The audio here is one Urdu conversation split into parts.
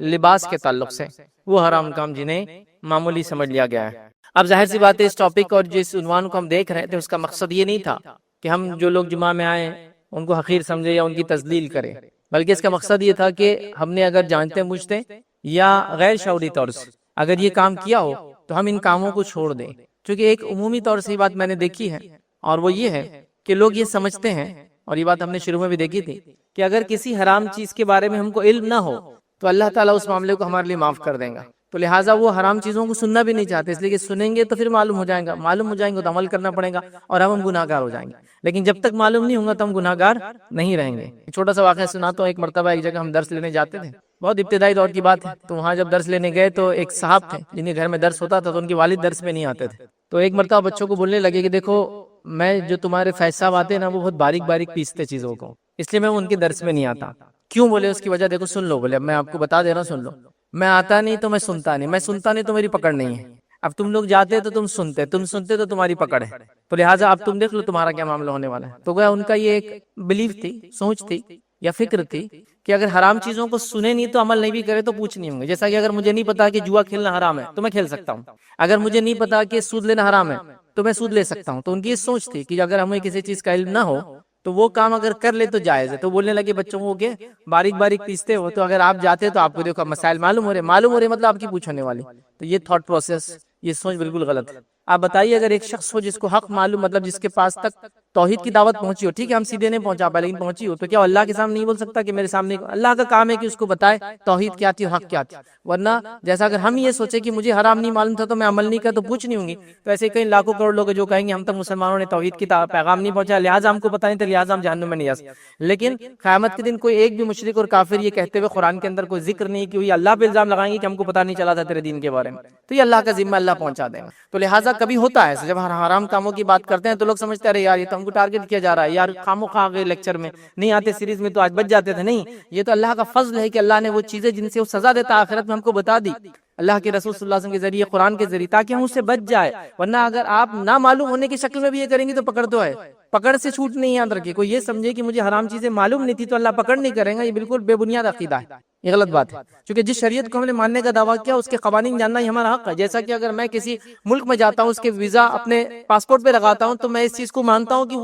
لباس کے تعلق سے، وہ حرام کام جنہیں معمولی سمجھ لیا گیا ہے۔ اب ظاہر سی بات ہے اس ٹاپک اور جس عنوان کو ہم دیکھ رہے تھے اس کا مقصد یہ نہیں تھا کہ ہم جو لوگ جمعہ میں آئے ان کو حقیر سمجھے یا ان کی تذلیل کریں، بلکہ اس کا مقصد یہ تھا کہ ہم نے اگر جانتے بوجھتے یا غیر شعوری طور سے اگر یہ کام کیا ہو تو ہم ان کاموں کو چھوڑ دیں، چونکہ ایک عمومی طور سے یہ بات میں نے دیکھی ہے، اور وہ یہ ہے کہ لوگ یہ سمجھتے ہیں، اور یہ بات ہم نے شروع میں بھی دیکھی تھی، کہ اگر کسی حرام چیز کے بارے میں ہم کو علم نہ ہو تو اللہ تعالیٰ اس معاملے کو ہمارے لیے معاف کر دیں گا، تو لہٰذا وہ حرام چیزوں کو سننا بھی نہیں چاہتے، اس لیے کہ سنیں گے تو پھر معلوم ہو جائے گا تو عمل کرنا پڑے گا اور ہم گناہ گار ہو جائیں گے، لیکن جب تک معلوم نہیں ہوگا تو ہم گناہ گار نہیں رہیں گے۔ چھوٹا سا واقعہ سناتا ہوں۔ ایک مرتبہ ایک جگہ ہم درس لینے جاتے تھے، بہت ابتدائی دور کی بات ہے، تو وہاں جب درس لینے گئے تو ایک صاحب تھے جن کے گھر میں درس ہوتا تھا، تو ان کے والد درس میں نہیں آتے تھے، تو ایک مرتبہ بچوں کو بولنے لگے کہ دیکھو میں جو تمہارے فیض صاحب آتے ہیں نا وہ بہت باریک باریک پیستے چیزوں کو، اس لیے میں ان کے درس میں نہیں آتا۔ کیوں؟ بولے اس کی وجہ دیکھو سن لو، بولے اب میں آپ کو بتا دے رہا ہوں سن لو، میں آتا نہیں تو میں سنتا نہیں تو میری پکڑ نہیں ہے، اب تم لوگ جاتے تو تم سنتے تو تمہاری پکڑ ہے، تو لہٰذا اب تم دیکھ لو تمہارا کیا معاملہ ہونے والا ہے۔ تو گویا ان کا یہ ایک بلیف تھی، سوچ تھی یا فکر تھی کہ اگر حرام چیزوں کو سنے نہیں تو عمل نہیں بھی کرے تو پوچھ نہیں ہوں گے، جیسا کہ اگر مجھے نہیں پتا کہ جوا کھیلنا حرام ہے تو میں کھیل سکتا ہوں، اگر مجھے نہیں پتا کہ سود لینا حرام ہے تو میں سود لے سکتا ہوں۔ تو ان کی یہ سوچ تھی کہ اگر ہمیں کسی چیز کا علم نہ ہو تو وہ کام اگر کر لے تو جائز ہے، تو بولنے لگے بچوں کو کہ باریک باریک پیستے ہو تو اگر آپ جاتے تو آپ کو دیکھو مسائل معلوم ہو رہے مطلب آپ کی پوچھ ہونے والی، تو یہ تھاٹ پروسیس، یہ سوچ بالکل غلط ہے۔ آپ بتائیے اگر ایک شخص ہو جس کو حق معلوم، مطلب جس کے پاس تک توحید کی دعوت پہنچی ہو، ٹھیک ہے ہم سیدھے نہیں پہنچا پائے لیکن پہنچی ہو، تو کیا اللہ کے سامنے نہیں بول سکتا کہ میرے سامنے؟ اللہ کا کام ہے کہ اس کو بتائے توحید کیا تھی، حق کیا تھی، ورنہ جیسا اگر ہم یہ سوچے کہ مجھے حرام نہیں معلوم تھا تو میں عمل نہیں کیا تو پوچھ نہیں ہوں گی، تو ایسے کئی لاکھوں کروڑ لوگ جو کہیں گے ہم تک مسلمانوں نے توحید کی پیغام نہیں پہنچا لہٰذا ہم کو پتہ نہیں تھا لہٰذا ہم جہنم میں نہیں جا سکتے۔ لیکن قیامت کے دن کوئی ایک بھی مشرک اور کافر یہ کہتے ہوئے قرآن کے اندر کوئی ذکر نہیں کہ یہ اللہ پہ الزام لگائیں گے کہ ہم کو پتہ نہیں چلا تھا تیرے دین کے بارے میں، تو یہ اللہ کا ذمہ اللہ پہنچا دے گا۔ تو لہٰذا کبھی ہوتا ہے جب حرام کاموں کی بات کرتے ہیں تو لوگ سمجھتے ہیں ارے یار یہ تو ہم کو ٹارگٹ کیا جا رہا ہے، یار خامخواہ گئے لیکچر میں نہیں آتے، سیریز میں تو آج بچ جاتے تھے، نہیں، یہ تو اللہ کا فضل ہے کہ اللہ نے وہ چیزیں جن سے وہ سزا دیتا آخرت میں ہم کو بتا دی اللہ کے رسول صلی اللہ علیہ وسلم کے ذریعے، قرآن کے ذریعے، تاکہ ہم اس سے بچ جائے، ورنہ اگر آپ نہ معلوم ہونے کی شکل میں بھی یہ کریں گے تو پکڑ تو ہے، پکڑ سے چھوٹ نہیں یاد رکھیے۔ کوئی یہ سمجھے کہ مجھے حرام چیزیں معلوم نہیں تھی تو اللہ پکڑ نہیں کرے گا، یہ بالکل بے بنیاد عقیدہ ہے، یہ غلط بات ہے، کیونکہ جس شریعت کو ہم نے ماننے کا دعویٰ کیا اس کے قوانین جاننا ہی ہمارا حق ہے۔ جیسا کہ اگر میں کسی ملک میں جاتا ہوں اس کے ویزا اپنے پاسپورٹ پہ لگاتا ہوں تو میں اس چیز کو مانتا ہوں کہ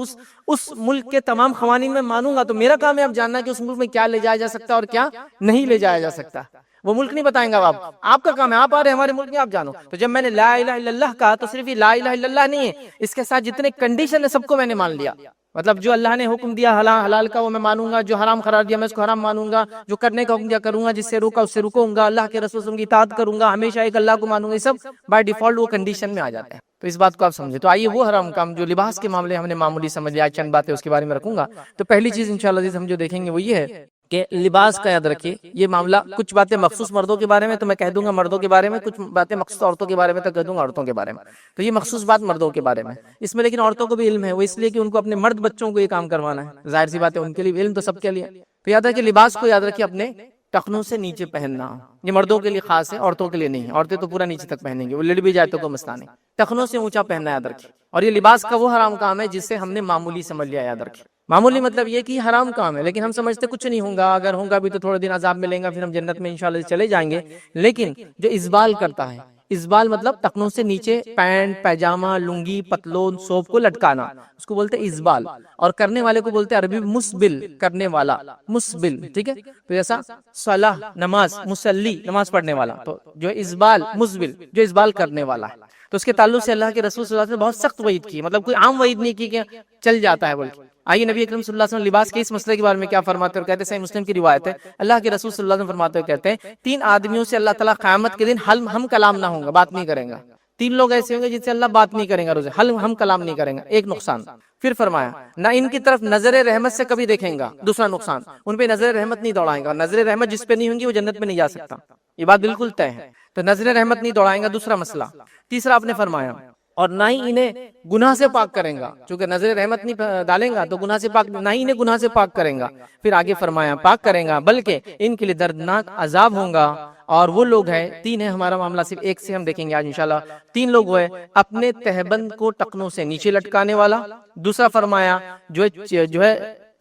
اس ملک کے تمام قوانین میں مانوں گا، تو میرا کام ہے اب جاننا کہ اس ملک میں کیا لے جایا جا سکتا ہے اور کیا نہیں لے جایا جا سکتا، وہ ملک نہیں بتائیں گا، آپ کا کام ہے، آپ آ رہے ہیں ہمارے ملک میں آپ جانو۔ تو جب میں نے لا الہ الا اللہ کہا تو صرف یہ لا الہ الا اللہ نہیں ہے، اس کے ساتھ جتنے کنڈیشن ہے سب کو میں نے مان لیا، مطلب جو اللہ نے حکم دیا حلال کا وہ میں مانوں گا، جو حرام قرار دیا میں اس کو حرام مانوں گا، جو کرنے کا حکم دیا کروں گا، جس سے روکا اس سے رکوں گا، اللہ کے رسول کی اطاعت کروں گا، ہمیشہ ایک اللہ کو مانوں گا، یہ سب بائی ڈیفالٹ وہ کنڈیشن میں آ جاتے ہیں، تو اس بات کو آپ سمجھے۔ تو آئیے وہ حرام کام جو لباس کے معاملے ہم نے معمولی سمجھ لیا، چند باتیں اس کے بارے میں رکھوں گا۔ تو پہلی چیز انشاءاللہ ہم جو دیکھیں گے وہ یہ ہے کہ لباس کا یاد رکھیے، یہ معاملہ کچھ باتیں مخصوص مردوں کے بارے میں تو میں کہہ دوں گا مردوں کے بارے میں، کچھ باتیں مخصوص عورتوں کے بارے میں تو کہہ دوں گا عورتوں کے بارے میں، تو یہ مخصوص بات مردوں کے بارے میں، اس میں لیکن عورتوں کو بھی علم ہے، وہ اس لیے کہ ان کو اپنے مرد بچوں کو یہ کام کروانا ہے، ظاہر سی بات ہے ان کے لیے علم تو سب کے لیے، تو یاد ہے کہ لباس کو یاد رکھیے اپنے ٹخنوں سے نیچے پہننا، یہ مردوں کے لیے خاص ہے، عورتوں کے لیے نہیں، عورتیں تو پورا نیچے تک پہنیں گے، وہ لڑ بھی جائے تو کوئی مسئلہ نہیں، ٹخنوں سے اونچا پہننا یاد رکھیے۔ اور یہ لباس کا وہ حرام کام ہے جس سے ہم نے معمولی سمجھ لیا، یاد رکھیے معمولی مطلب یہ کہ حرام کام ہے لیکن ہم سمجھتے کچھ نہیں ہوگا، اگر ہوگا بھی تو تھوڑے دن عذاب ملیں گا، پھر ہم جنت میں انشاءاللہ چلے جائیں گے، لیکن جو اسبال کرتا ہے، اسبال مطلب ٹخنوں سے نیچے پینٹ، پیجامہ، لنگی، پتلون، سوپ کو لٹکانا، اس کو بولتے اسبال، اور کرنے والے کو بولتے عربی مسبل، کرنے والا، مسبل، ٹھیک ہے، تو جیسا صلاح نماز، مصلی نماز پڑھنے والا، تو جو اسبال مسبل جو اسبال کرنے والا ہے، تو اس کے تعلق سے اللہ کے رسول صلی اللہ علیہ وسلم نے بہت سخت وعید کی، مطلب کوئی عام وعید نہیں کی کہ چل جاتا ہے بلکہ۔ آئیے نبی اکرم صلی اللہ علیہ وسلم لباس کے اس مسئلے کے بارے میں کیا فرماتے ہیں، اور کہتے ہیں صحیح مسلم کی روایت ہے، اللہ کے رسول صلی اللہ علیہ وسلم فرماتے ہوئے کہتے ہیں 3 آدمیوں سے اللہ تعالیٰ قیامت کے دن ہم کلام نہ ہوں گا، بات نہیں کریں گا، 3 لوگ ایسے ہوں گے جن سے اللہ بات نہیں کریں گا، روزے ہم کلام نہیں کریں گا، ایک نقصان۔ پھر فرمایا نہ ان کی طرف نظر رحمت سے کبھی دیکھیں گا، دوسرا نقصان، ان پہ نظر رحمت نہیں دوڑائیں گا، نظر رحمت جس پہ نہیں ہوں گی وہ جنت میں نہیں جا سکتا، یہ بات بالکل طے ہے، تو نظر رحمت نہیں دوڑائیں گا، دوسرا مسئلہ۔ تیسرا آپ نے فرمایا اور نہ ہی انہیں گناہ سے پاک کریں گا، چونکہ نظر رحمت نہیں ڈالیں گا تو گناہ سے پاک، نہ ہی انہیں گناہ سے پاک کریں گا، پھر آگے فرمایا پاک کریں گا بلکہ ان کے لیے دردناک عذاب ہوں گا، اور وہ لوگ ہیں 3 ہے، ہمارا معاملہ صرف ایک سے ہم دیکھیں گے آج انشاءاللہ، 3 لوگ ہوئے اپنے تہبند کو ٹخنوں سے نیچے لٹکانے والا، دوسرا فرمایا جو ہے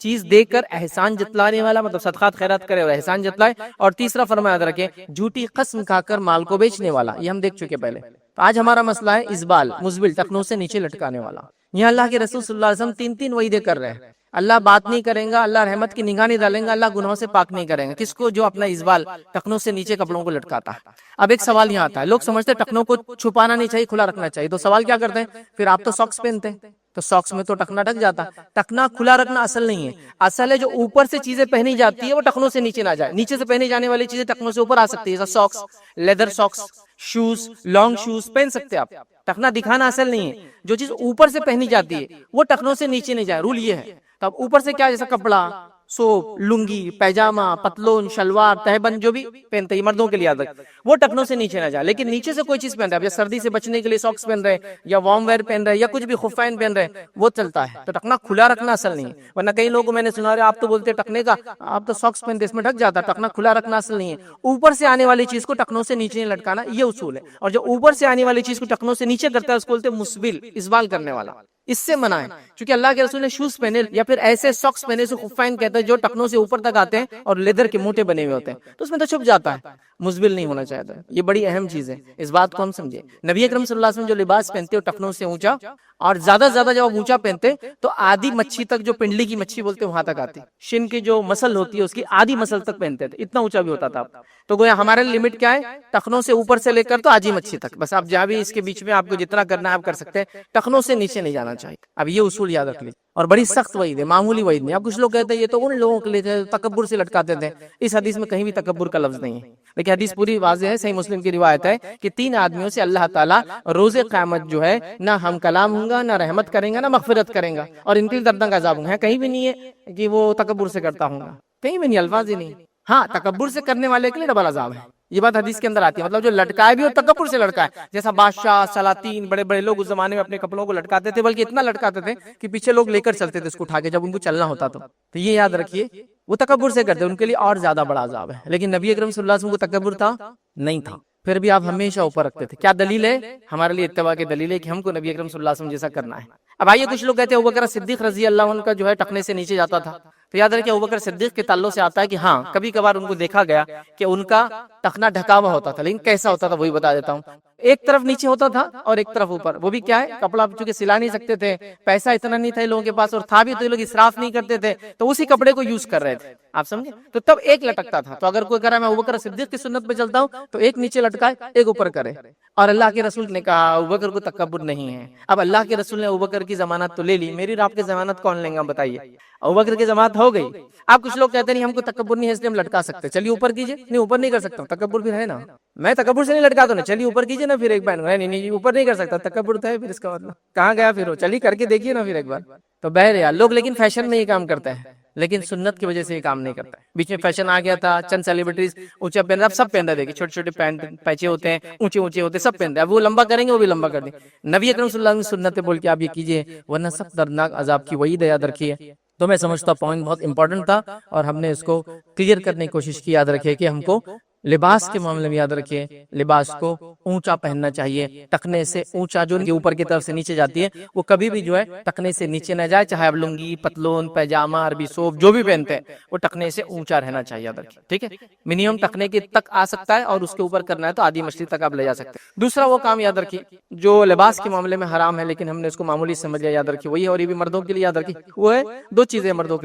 چیز دے کر احسان جتلانے والا، مطلب صدقات خیرات کرے اور احسان جتلائے، اور تیسرا فرمایا یاد رکھیں جھوٹی قسم کھا کر مال کو بیچنے والا، یہ ہم دیکھ چکے پہلے۔ تو آج ہمارا مسئلہ ہے ازبال، مزبل، ٹخنوں سے نیچے لٹکانے والا۔ یہاں اللہ کے رسول صلی اللہ علیہ وسلم تین وعدے کر رہے ہیں، اللہ بات نہیں کریں گا، اللہ رحمت کی نگاہ نہیں ڈالیں گا، اللہ گناہوں سے پاک نہیں کریں گا، کس کو؟ جو اپنا ازبال، ٹخنوں سے نیچے کپڑوں کو لٹکاتا ہے۔ اب ایک سوال یہاں آتا ہے، لوگ سمجھتے ہیں ٹخنوں کو چھپانا نہیں چاہیے، کھلا رکھنا چاہیے، تو سوال کیا کرتے ہیں پھر آپ تو ساکس پہنتے ہیں، تو ساکس میں تو ٹخنا ڈھک جاتا۔ ٹخنا کھلا رکھنا اصل نہیں ہے، اصل ہے جو اوپر سے چیزیں پہنی جاتی ہے وہ ٹخنوں سے نیچے نہ جائے، نیچے سے پہنی جانے والی چیزیں ٹخنوں سے اوپر آ سکتی ہے، جیسا socks, leather socks, shoes, long shoes پہن سکتے آپ۔ ٹخنا دکھانا اصل نہیں ہے، جو چیز اوپر سے پہنی جاتی ہے وہ ٹخنوں سے نیچے نہیں جائے، رول یہ ہے۔ تو اب اوپر سے کیا، جیسا کپڑا، سوپ، لنگی، پیجامہ، پتلون، شلوار، تہبند جو بھی پہنتے ہیں مردوں کے لیے یاد رکھ، وہ ٹخنوں سے نیچے نہ جائے، لیکن نیچے سے کوئی چیز پہن رہے ہیں، یا سردی سے بچنے کے لیے ساکس پہن رہے ہیں، یا وارم ویئر پہن رہے ہیں، یا کچھ بھی خفین پہن رہے ہیں، وہ چلتا ہے۔ تو ٹخنا کھلا رکھنا اصل نہیں ہے، ورنہ کئی لوگوں کو میں نے سنا رہا آپ تو بولتے ٹخنے کا، آپ تو ساکس پہنتے اس میں ڈھک جاتا، ٹخنا کھلا رکھنا اصل نہیں ہے۔ اوپر سے آنے والی چیز کو ٹخنوں سے نیچے نہیں لٹکانا، یہ اصول ہے، اور جو اوپر سے آنے والی چیز کو ٹخنوں سے نیچے کرتا ہے اس کو بولتے ہیں مسبل، اسبال کرنے والا۔ اس سے منع ہے، چونکہ اللہ کے رسول نے شوز پہنے یا پھر ایسے ساکس پہنے سے خفین کہتے ہیں جو ٹخنوں سے اوپر تک آتے ہیں اور لیدر کے موٹے بنے ہوئے ہوتے ہیں، تو اس میں تو چھپ جاتا ہے، مسبل نہیں ہونا چاہتا۔ یہ بڑی اہم چیز ہے، اس بات کو ہم سمجھے۔ نبی اکرم صلی اللہ علیہ وسلم جو لباس پہنتے ہو ٹخنوں سے اونچا، اور زیادہ جب آپ اونچا پہنتے تو آدھی مچھی تک، جو پنڈلی کی مچھی بولتے ہیں وہاں تک آتی، شن کی جو مسل ہوتی ہے اس کی آدھی مسل تک پہنتے تھے، اتنا اونچا بھی ہوتا تھا۔ تو گویا ہمارے لمٹ کیا ہے، ٹخنوں سے اوپر سے لے کر تو آدھی مچھی تک، بس آپ جہاں بھی اس کے بیچ میں آپ کو جتنا کرنا ہے آپ کر سکتے ہیں، ٹخنوں سے نیچے نہیں جانا چاہیے۔ اب یہ اصول یاد رکھ لیجیے، اور بڑی سخت وعید ہے، معمولی وعید نہیں۔ اب کچھ لوگ کہتے ہیں یہ تو ان لوگوں کے لیے تکبر سے لٹکاتے تھے، اس حدیث میں کہیں بھی تکبر کا لفظ نہیں ہے، لیکن حدیث پوری واضح ہے، صحیح مسلم کی روایت ہے کہ 3 آدمیوں سے اللہ تعالیٰ روز قیامت جو ہے نہ ہم کلام ہوں گا، نہ رحمت کریں گا، نہ مغفرت کریں گا، اور ان کے لیے دردناک عذاب ہوں گا۔ کہیں بھی نہیں ہے کہ وہ تکبر سے کرتا ہوں گا، کہیں بھی نہیں، الفاظ ہی نہیں۔ ہاں، تکبر سے کرنے والے کے لیے ڈبل عذاب ہے، یہ بات حدیث کے اندر آتی ہے، مطلب جو لٹکائے بھی اور تکبر سے لٹکائے، جیسا بادشاہ، سلاطین، بڑے بڑے لوگ اس زمانے میں اپنے کپڑوں کو لٹکاتے تھے، بلکہ اتنا لٹکاتے تھے کہ پیچھے لوگ لے کر چلتے تھے اس کو اٹھا کے جب ان کو چلنا ہوتا تو یہ یاد رکھیے، وہ تکبر سے کرتے، ان کے لیے اور زیادہ بڑا عذاب ہے۔ لیکن نبی اکرم صلی اللہ علیہ وسلم کو تکبر تھا نہیں تھا، پھر بھی آپ ہمیشہ اوپر رکھتے تھے۔ کیا دلیل ہے؟ ہمارے لیے اتباع کی دلیل ہے کہ ہم کو نبی اکرم صلی اللہ علیہ وسلم جیسا کرنا ہے۔ اب آئیے، کچھ لوگ کہتے ہیں ابوبکر صدیق رضی اللہ عنہ کا جو ہے ٹخنے سے نیچے جاتا تھا، تو یاد رکھیں ابوبکر صدیق کے تعلق سے آتا ہے کہ ہاں کبھی کبھار ان کو دیکھا گیا کہ ان کا ٹخنا ڈھکا ہوا ہوتا تھا، لیکن کیسا ہوتا تھا وہی بتا دیتا ہوں۔ ایک طرف نیچے ہوتا تھا اور ایک طرف اوپر، وہ بھی کیا ہے، کپڑا چونکہ سلا نہیں سکتے تھے، پیسہ اتنا نہیں تھا لوگوں کے پاس، اور تھا بھی تو یہ لوگ اسراف نہیں کرتے تھے، تو اسی کپڑے کو یوز کر رہے تھے، آپ سمجھے؟ تو تب ایک لٹکتا تھا، تو اگر کوئی کہہ رہا ہے میں ابوبکر صدیق کی سنت پہ چلتا ہوں تو ایک نیچے لٹکائے ایک اوپر کرے، اور اللہ کے رسول نے کہا ابوبکر کو تکبر نہیں ہے۔ اب اللہ کے رسول نے ابوبکر کی ضمانت تو لے لی، میری اور آپ کی ضمانت کون لیں گا بتائیے؟ ابوبکر کی ضمانت ہو گئی۔ اب کچھ لوگ کہتے ہیں نہیں ہم کو تکبر نہیں ہے اس لیے ہم لٹکا سکتے، چلیے اوپر کیجئے، نہیں اوپر نہیں کر سکتا ہوں، تکبر بھی ہے نا، میں تکبر سے نہیں لٹکا دوں نا، چلیے اوپر کیجئے نا، پھر ایک بار نہیں اوپر نہیں کر سکتا، تکبر تو ہے، پھر اس کا مطلب کہاں گیا پھر وہ، چلیے کر کے دیکھیے نا پھر ایک بار۔ تو بہرحال لوگ لیکن فیشن میں یہ کام کرتے ہیں، لیکن سنت کی وجہ سے یہ کام نہیں کرتا ہے۔ بیچ میں فیشن آ گیا تھا، چند سیلیبریٹیز اونچا پہن رہے، اب سب پہن رہے، دیکھیں چھوٹے چھوٹے پینٹ پیچے ہوتے ہیں، اونچے اونچے ہوتے ہیں، سب پہن رہے، اب وہ لمبا کریں گے وہ بھی لمبا کر دیں۔ نبی اکرم صلی اللہ علیہ وسلم سنت بول کے آپ یہ کیجئے، ورنہ سب دردناک عذاب کی وعید یاد رکھیے۔ تو میں سمجھتا ہوں پوائنٹ بہت امپورٹنٹ تھا، اور ہم نے اس کو کلیئر کرنے کی کوشش کی۔ یاد رکھیے کہ ہم کو لباس کے معاملے میں یاد رکھیے لباس کو اونچا پہننا چاہیے، ٹخنے سے اونچا جو ان کے اوپر کی طرف سے نیچے جاتی ہے وہ کبھی بھی جو ہے ٹخنے سے نیچے نہ جائے، چاہے آپ لنگی، پتلون، پیجامہ، عربی سوپ جو بھی پہنتے ہیں وہ ٹخنے سے اونچا رہنا چاہیے، یاد رکھیے، ٹھیک ہے؟ منیمم ٹخنے کے تک آ سکتا ہے، اور اس کے اوپر کرنا ہے تو آدھی مچھلی تک آپ لے جا سکتے ہیں۔ دوسرا وہ کام یاد رکھیے جو لباس کے معاملے میں حرام ہے لیکن ہم نے اس کو معمولی سمجھ لیا، یاد رکھیے وہی ہے، اور یہ بھی مردوں کے لیے یاد رکھیے، وہ ہے 2 چیزیں مردوں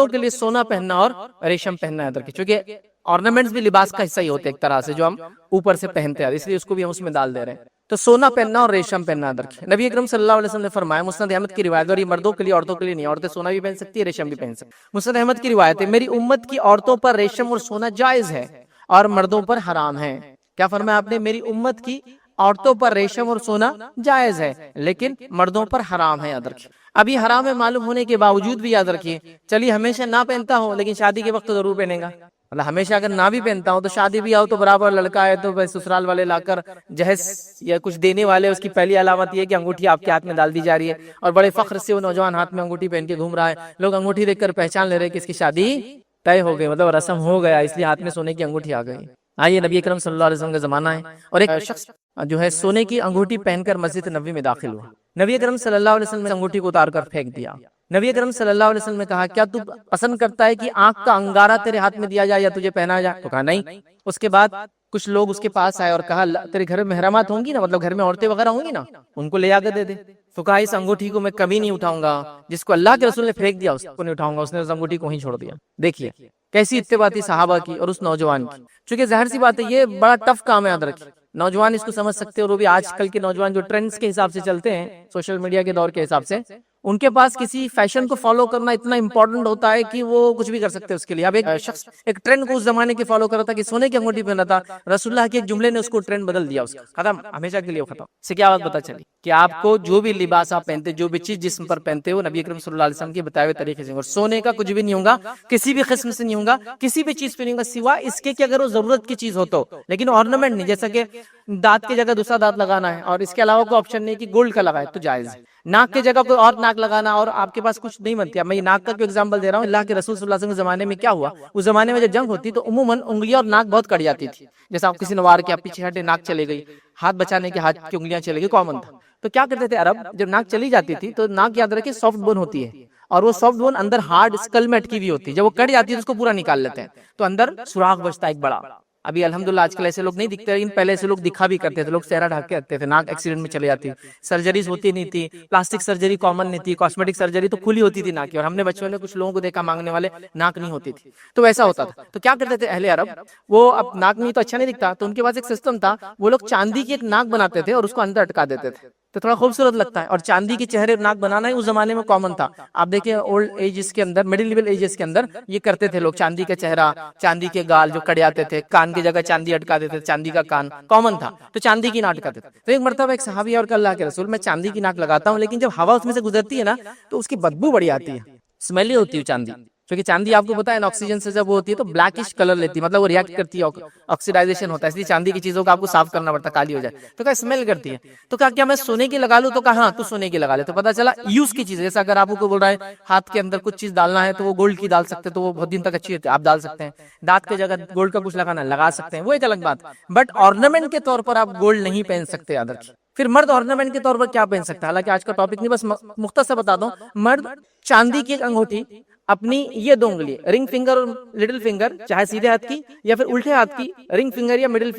کے لیے سونا پہننا اور ریشم پہننا، یاد رکھیے، چونکہ آرنامنٹس بھی لباس کا حصہ ہی ہوتے ہیں ایک طرح سے، جو ہم اوپر سے پہنتے ہیں، اس لیے اس کو بھی ہم اس میں ڈال دے رہے ہیں۔ تو سونا پہننا اور ریشم پہننا یاد رکھیں۔ نبی اکرم صلی اللہ علیہ وسلم نے فرمایا، مسند احمد کی روایت، اور یہ مردوں کے لیے عورتوں کے لیے نہیں، عورتیں سونا بھی پہن سکتی ہے، ریشم بھی پہن سکتی ہے۔ مسند احمد کی روایت ہے، میری امت کی عورتوں پر ریشم اور سونا جائز ہے اور مردوں پر حرام ہے۔ کیا فرمایا آپ نے؟ میری امت کی عورتوں پر ریشم اور سونا جائز ہے لیکن مردوں پر حرام ہے، یاد رکھیں۔ اب یہ حرام ہے معلوم ہونے کے باوجود بھی یاد رکھیے، چلیے ہمیشہ نہ پہنتا ہوں لیکن شادی کے وقت ضرور پہنے گا، مطلب ہمیشہ اگر نہ بھی پہنتا ہوں تو شادی بھی آؤ تو برابر، لڑکا ہے تو سسرال والے لا کر جہیز یا کچھ دینے والے، اس کی پہلی علامت یہ ہے کہ انگوٹھی آپ کے ہاتھ میں ڈال دی جا رہی ہے، اور بڑے فخر سے وہ نوجوان ہاتھ میں انگوٹھی پہن کے گھوم رہا ہے، لوگ انگوٹھی دیکھ کر پہچان لے رہے کہ اس کی شادی طے ہو گئی، مطلب رسم ہو گیا، اس لیے ہاتھ میں سونے کی انگوٹھی آ گئی۔ آئیے نبی اکرم صلی اللہ علیہ وسلم کا زمانہ ہے، اور ایک شخص جو ہے سونے کی انگوٹھی پہن کر مسجد نبوی میں داخل ہوا، نبی اکرم صلی اللہ علیہ وسلم نے انگوٹھی کو اتار کر پھینک دیا۔ نبی اکرم صلی اللہ علیہ وسلم نے کہا کیا تو پسند کرتا ہے کہ آنکھ کا انگارہ تیرے ہاتھ میں دیا جائے یا تجھے پہنا جائے؟ تو کہا نہیں۔ اس کے بعد کچھ لوگ اس کے پاس آئے اور کہا تیرے گھر میں محرمات ہوں گی نا، مطلب گھر میں عورتیں وغیرہ ہوں گی نا، ان کو لے آ کے دے دے۔ تو کہا اس انگوٹھی کو میں کبھی نہیں اٹھاؤں گا، جس کو اللہ کے رسول نے پھینک دیا اس کو نہیں اٹھاؤں گا۔ اس نے اس انگوٹھی کو ہی چھوڑ دیا۔ دیکھیے کیسی اتباع تھی صحابہ کی اور اس نوجوان کی۔ چونکہ ظاہر سی بات ہے یہ بڑا ٹف کام ہے، یاد رکھیے نوجوان اس کو سمجھ سکتے ہیں، اور وہ بھی آج کل کے نوجوان جو ٹرینڈز کے حساب سے چلتے ہیں، سوشل میڈیا کے دور کے حساب سے، ان کے پاس کسی فیشن کو فالو کرنا اتنا امپورٹنٹ ہوتا ہے کہ وہ کچھ بھی کر سکتے ہیں اس کے لیے۔ اب ایک شخص ایک ٹرینڈ کو اس زمانے کے فالو کر رہا تھا کہ سونے کی انگوٹھی پہنا تھا، رسول اللہ کے ایک جملے نے اس کو ٹرینڈ بدل دیا، اس کا ختم، ہمیشہ کے لیے ختم۔ اس سے کیا بات پتہ چلی کہ آپ کو جو بھی لباس آپ پہنتے، جو بھی چیز جسم پر پہنتے ہو، نبی اکرم صلی اللہ علیہ وسلم کے بتائے ہوئے طریقے سے، اور سونے کا کچھ بھی نہیں ہوگا، کسی بھی قسم سے نہیں ہوگا، کسی بھی چیز پہ نہیں ہوگا سوائے اس کے کہ اگر وہ ضرورت کی چیز ہو تو، لیکن آرنامنٹ نہیں، جیسا کہ دانت کی جگہ دوسرا دانت لگانا ہے اور اس کے علاوہ کوئی آپشن نہیں کہ گولڈ کا لگائے تو جائز ہے۔ ناک کی جگہ کوئی اور ناک لگانا اور آپ کے پاس کچھ نہیں بنتی۔ اب میں یہ ناک کا کیوں ایگزامپل دے رہا ہوں، اللہ کے رسول صلی اللہ علیہ وسلم کے زمانے میں کیا ہوا، اس زمانے میں جب جنگ ہوتی تو عموماً انگلیاں اور ناک بہت کٹ جاتی تھی، جیسا آپ کسی نے وار کیا پیچھے ہٹے ناک چلے گئی، ہاتھ بچانے کے ہاتھ کی انگلیاں چلے گئی، کامن تھا۔ تو کیا کرتے تھے عرب، جب ناک چلی جاتی تھی تو ناک یاد رکھے سافٹ بون ہوتی ہے، اور وہ سافٹ بون اندر ہارڈ اسکل میں اٹکی ہوئی ہوتی ہے، جب وہ کٹ جاتی ہے تو اس کو پورا نکال لیتے ہیں تو اندر سوراخ بچتا ہے ایک بڑا۔ ابھی الحمدللہ آج کل ایسے لوگ نہیں دکھتے، لیکن پہلے ایسے لوگ دکھا بھی کرتے تھے، لوگ چہرہ ڈھک کے رکھتے تھے، ناک ایکسیڈنٹ میں چلے جاتی، سرجریز ہوتی نہیں تھی، پلاسٹک سرجری کامن نہیں تھی، کاسمیٹک سرجری تو کھلی ہوتی تھی ناک کی، اور ہم نے بچوں نے کچھ لوگوں کو دیکھا مانگنے والے ناک نہیں ہوتی تھی، تو ویسا ہوتا تھا۔ تو کیا کرتے تھے اہل عرب، وہ اب ناک نہیں تو اچھا نہیں دکھتا، تو ان کے پاس ایک سسٹم تھا، وہ لوگ چاندی کی ایک ناک بناتے تھے اور اس کو اندر اٹکا دیتے تھے تو تھوڑا خوبصورت لگتا ہے، اور چاندی کے چہرے ناک بنانا ہی اس زمانے میں کامن تھا۔ آپ دیکھیں اولڈ ایجز کے اندر، مڈل لیول ایجز کے اندر یہ کرتے تھے لوگ، چاندی کا چہرہ، چاندی کے گال جو کٹ جاتے تھے، کان کی جگہ چاندی اٹکا دیتے تھے، چاندی کا کان کامن تھا، تو چاندی کی ناک اٹکاتے تھے۔ تو ایک مرتبہ ایک صحابی اور کہ اللہ کے رسول میں چاندی کی ناک لگاتا ہوں، لیکن جب ہوا اس میں سے گزرتی ہے نا تو اس کی بدبو بڑی آتی ہے، اسمیلی ہوتی ہے چاندی، کیونکہ چاندی آپ کو پتا ہے آکسیجن سے جب وہ ہوتی ہے تو بلیکش کلر لیتی ہے، مطلب وہ ریئیکٹ کرتی ہے، آکسیڈائزیشن ہوتا ہے، اس لیے چاندی کی چیزوں کو آپ کو صاف کرنا پڑتا ہے، کالی ہو جائے تو کیا اسمیل کرتی ہے۔ تو کیا میں سونے کی لگا لوں، تو کہا ہاں تو سونے کی لگا لے، تو پتا چلا یوز کی چیز، جیسا اگر آپ کو بول رہا ہے ہاتھ کے اندر کچھ چیز ڈالنا ہے تو وہ گولڈ کی ڈال سکتے تو وہ بہت دن تک اچھی ہوتی ہے، آپ ڈال سکتے ہیں، دانت کی جگہ گولڈ کا کچھ لگانا لگا سکتے ہیں، وہ ایک الگ بات، بٹ آرنامنٹ کے طور پر آپ گولڈ نہیں پہن سکتے، یاد رکھیے۔ پھر مرد آرنامنٹ کے طور پر کیا پہن سکتا ہے، حالانکہ آج کا ٹاپک نہیں، بس مختصر بتا دوں، مرد چاندی کی ایک انگوٹھی اپنی یہ دو انگلی رنگ فنگر اور لٹل فنگر، چاہے سیدھے ہاتھ کی یا پھر الٹے ہاتھ کی رنگ فنگر یا لٹل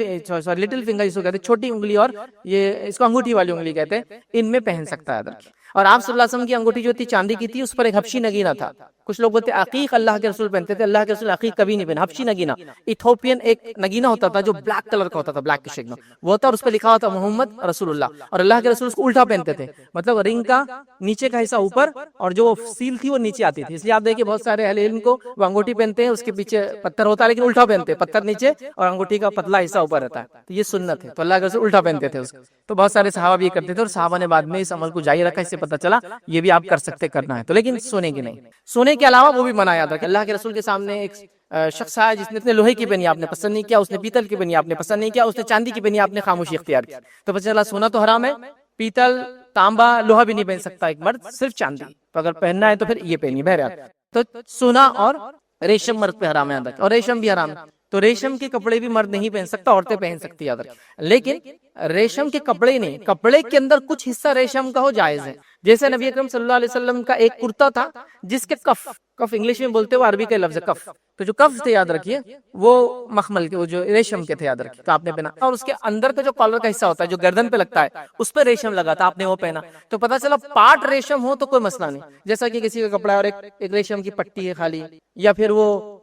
فنگر اس کو کہتے ہیں، چھوٹی انگلی اور یہ اس کو انگوٹھی والی انگلی کہتے ہیں، ان میں پہن سکتا ہے۔ اور آپ صلی اللہ علیہ وسلم کی انگوٹھی جو تھی چاندی کی تھی، اس پر ایک حبشی نگینہ تھا، کچھ لوگ بولتے ہیں عقیق اللہ کے رسول پہنتے تھے، اللہ کے رسول عقیق کبھی نہیں پہنا، حبشی نگینہ ایتھوپین ایک نگینہ ہوتا تھا جو بلیک کلر کا ہوتا تھا، بلیک شیڈ میں وہ تھا، اور اس پہ لکھا ہوتا محمد رسول اللہ، اور اللہ کے رسول اس کو الٹا پہنتے تھے، مطلب رنگ کا نیچے کا حصہ اوپر اور جو سیل تھی وہ نیچے آتی تھی، اس لیے آپ دیکھیں بہت سارے اہل علم کو وہ انگوٹھی پہنتے ہیں اس کے پیچھے پتھر ہوتا ہے لیکن الٹا پہنتے ہیں، پتھر نیچے اور انگوٹھی کا پتلا حصہ اوپر رہتا ہے، تو یہ سنت ہے، تو اللہ کے رسول الٹا پہنتے تھے اس کو، تو بہت سارے صحابہ بھی یہ کرتے تھے، اور صحابہ نے بعد میں اس عمل کو جاری رکھا، اس سے پتہ چلا یہ بھی آپ کر سکتے، کرنا ہے تو، لیکن سونے کی نہیں، سونے کے علاوہ وہ بھی منع یاد رکھیں۔ اللہ کے رسول کے سامنے ایک شخص آیا جس نے لوہے کی پہنی، آپ نے پسند نہیں کیا، اس نے پیتل کی پہنی، آپ نے پسند نہیں کیا، اس نے چاندی کی پہنی، آپ نے خاموشی اختیار کی، تو پتہ چلا سونا تو حرام ہے، پیتل تانبا لوہا بھی نہیں پہن سکتا ایک مرد، صرف چاندی، تو اگر پہننا ہے تو پھر یہ پہنیے، بہرحال تو سونا اور ریشم مرد پہ حرام ہے، یاد رکھیں، اور ریشم بھی حرام ہے، تو ریشم کے کپڑے بھی مرد نہیں پہن سکتا، عورتیں پہن سکتی، یاد رکھیں، لیکن ریشم کے کپڑے نہیں، کپڑے کے اندر کچھ حصہ ریشم کا ہو جائز ہے، جیسے نبی اکرم صلی اللہ علیہ وسلم کا ایک کرتا تھا جس کے کف انگلش میں بولتے ہوئے عربی کا لفظ ہے کف، تو جو کف تھے یاد رکھیے وہ مخمل کے، وہ جو ریشم کے تھے، یاد رکھیے، تو آپ نے پہنا، اور اس کے اندر کا جو کالر کا حصہ ہوتا ہے جو گردن پہ لگتا ہے اس پہ ریشم لگا تھا، آپ نے وہ پہنا، تو پتہ چلا پارٹ ریشم ہو تو کوئی مسئلہ نہیں، جیسا کہ کسی کا کپڑا ہے اور ایک ریشم کی پٹی ہے خالی، یا پھر وہ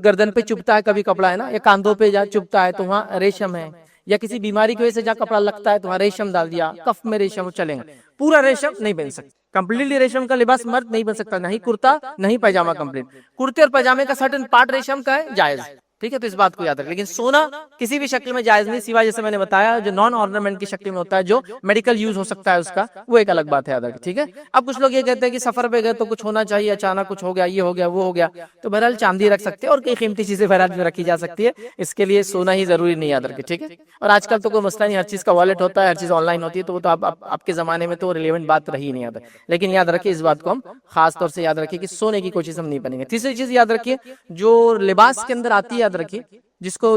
گردن پہ چبھتا ہے کبھی کپڑا ہے نا، یا کاندھوں پہ جہاں چبھتا ہے تو وہاں ریشم ہے، یا کسی بیماری کی وجہ سے جہاں کپڑا لگتا ہے تو وہاں ریشم ڈال دیا، کف میں ریشم چلیں گا، پورا ریشم نہیں پہن سکتا، کمپلیٹلی ریشم کا لباس مرد نہیں بن سکتا، نہیں کرتا نہیں پاجامہ کمپلیٹ، کرتے اور پاجامے کا سرٹن پارٹ ریشم کا ہے جائز، ٹھیک ہے، تو اس بات کو یاد رکھ، لیکن سونا کسی بھی شکل میں جائز نہیں، سوائے جیسے میں نے بتایا جو نان آرنامنٹ کی شکل میں ہوتا ہے، جو میڈیکل یوز ہو سکتا ہے اس کا، وہ ایک الگ بات ہے، یاد رکھ، ٹھیک ہے۔ اب کچھ لوگ یہ کہتے ہیں کہ سفر پہ گئے تو کچھ ہونا چاہیے، اچانک کچھ ہو گیا، یہ ہو گیا وہ ہو گیا، تو بہرحال چاندی رکھ سکتے ہیں، اور کئی قیمتی چیزیں بہرحال بھی رکھی جا سکتی ہے، اس کے لیے سونا ہی ضروری نہیں، یاد رکھے، ٹھیک ہے۔ اور آج کل تو کوئی مسئلہ نہیں، ہر چیز کا والیٹ ہوتا ہے، ہر چیز آن لائن ہوتی ہے، تو وہ تو آپ کے زمانے میں تو ریلیونٹ بات رہی نہیں، یاد رکھے، لیکن یاد رکھیں اس بات کو ہم خاص طور سے یاد رکھیں کہ سونے کی کوئی چیز ہم نہیں پہنیں گے۔ تیسری چیز یاد رکھیے جو لباس کے اندر آتی ہے، یاد رکھیے جس کو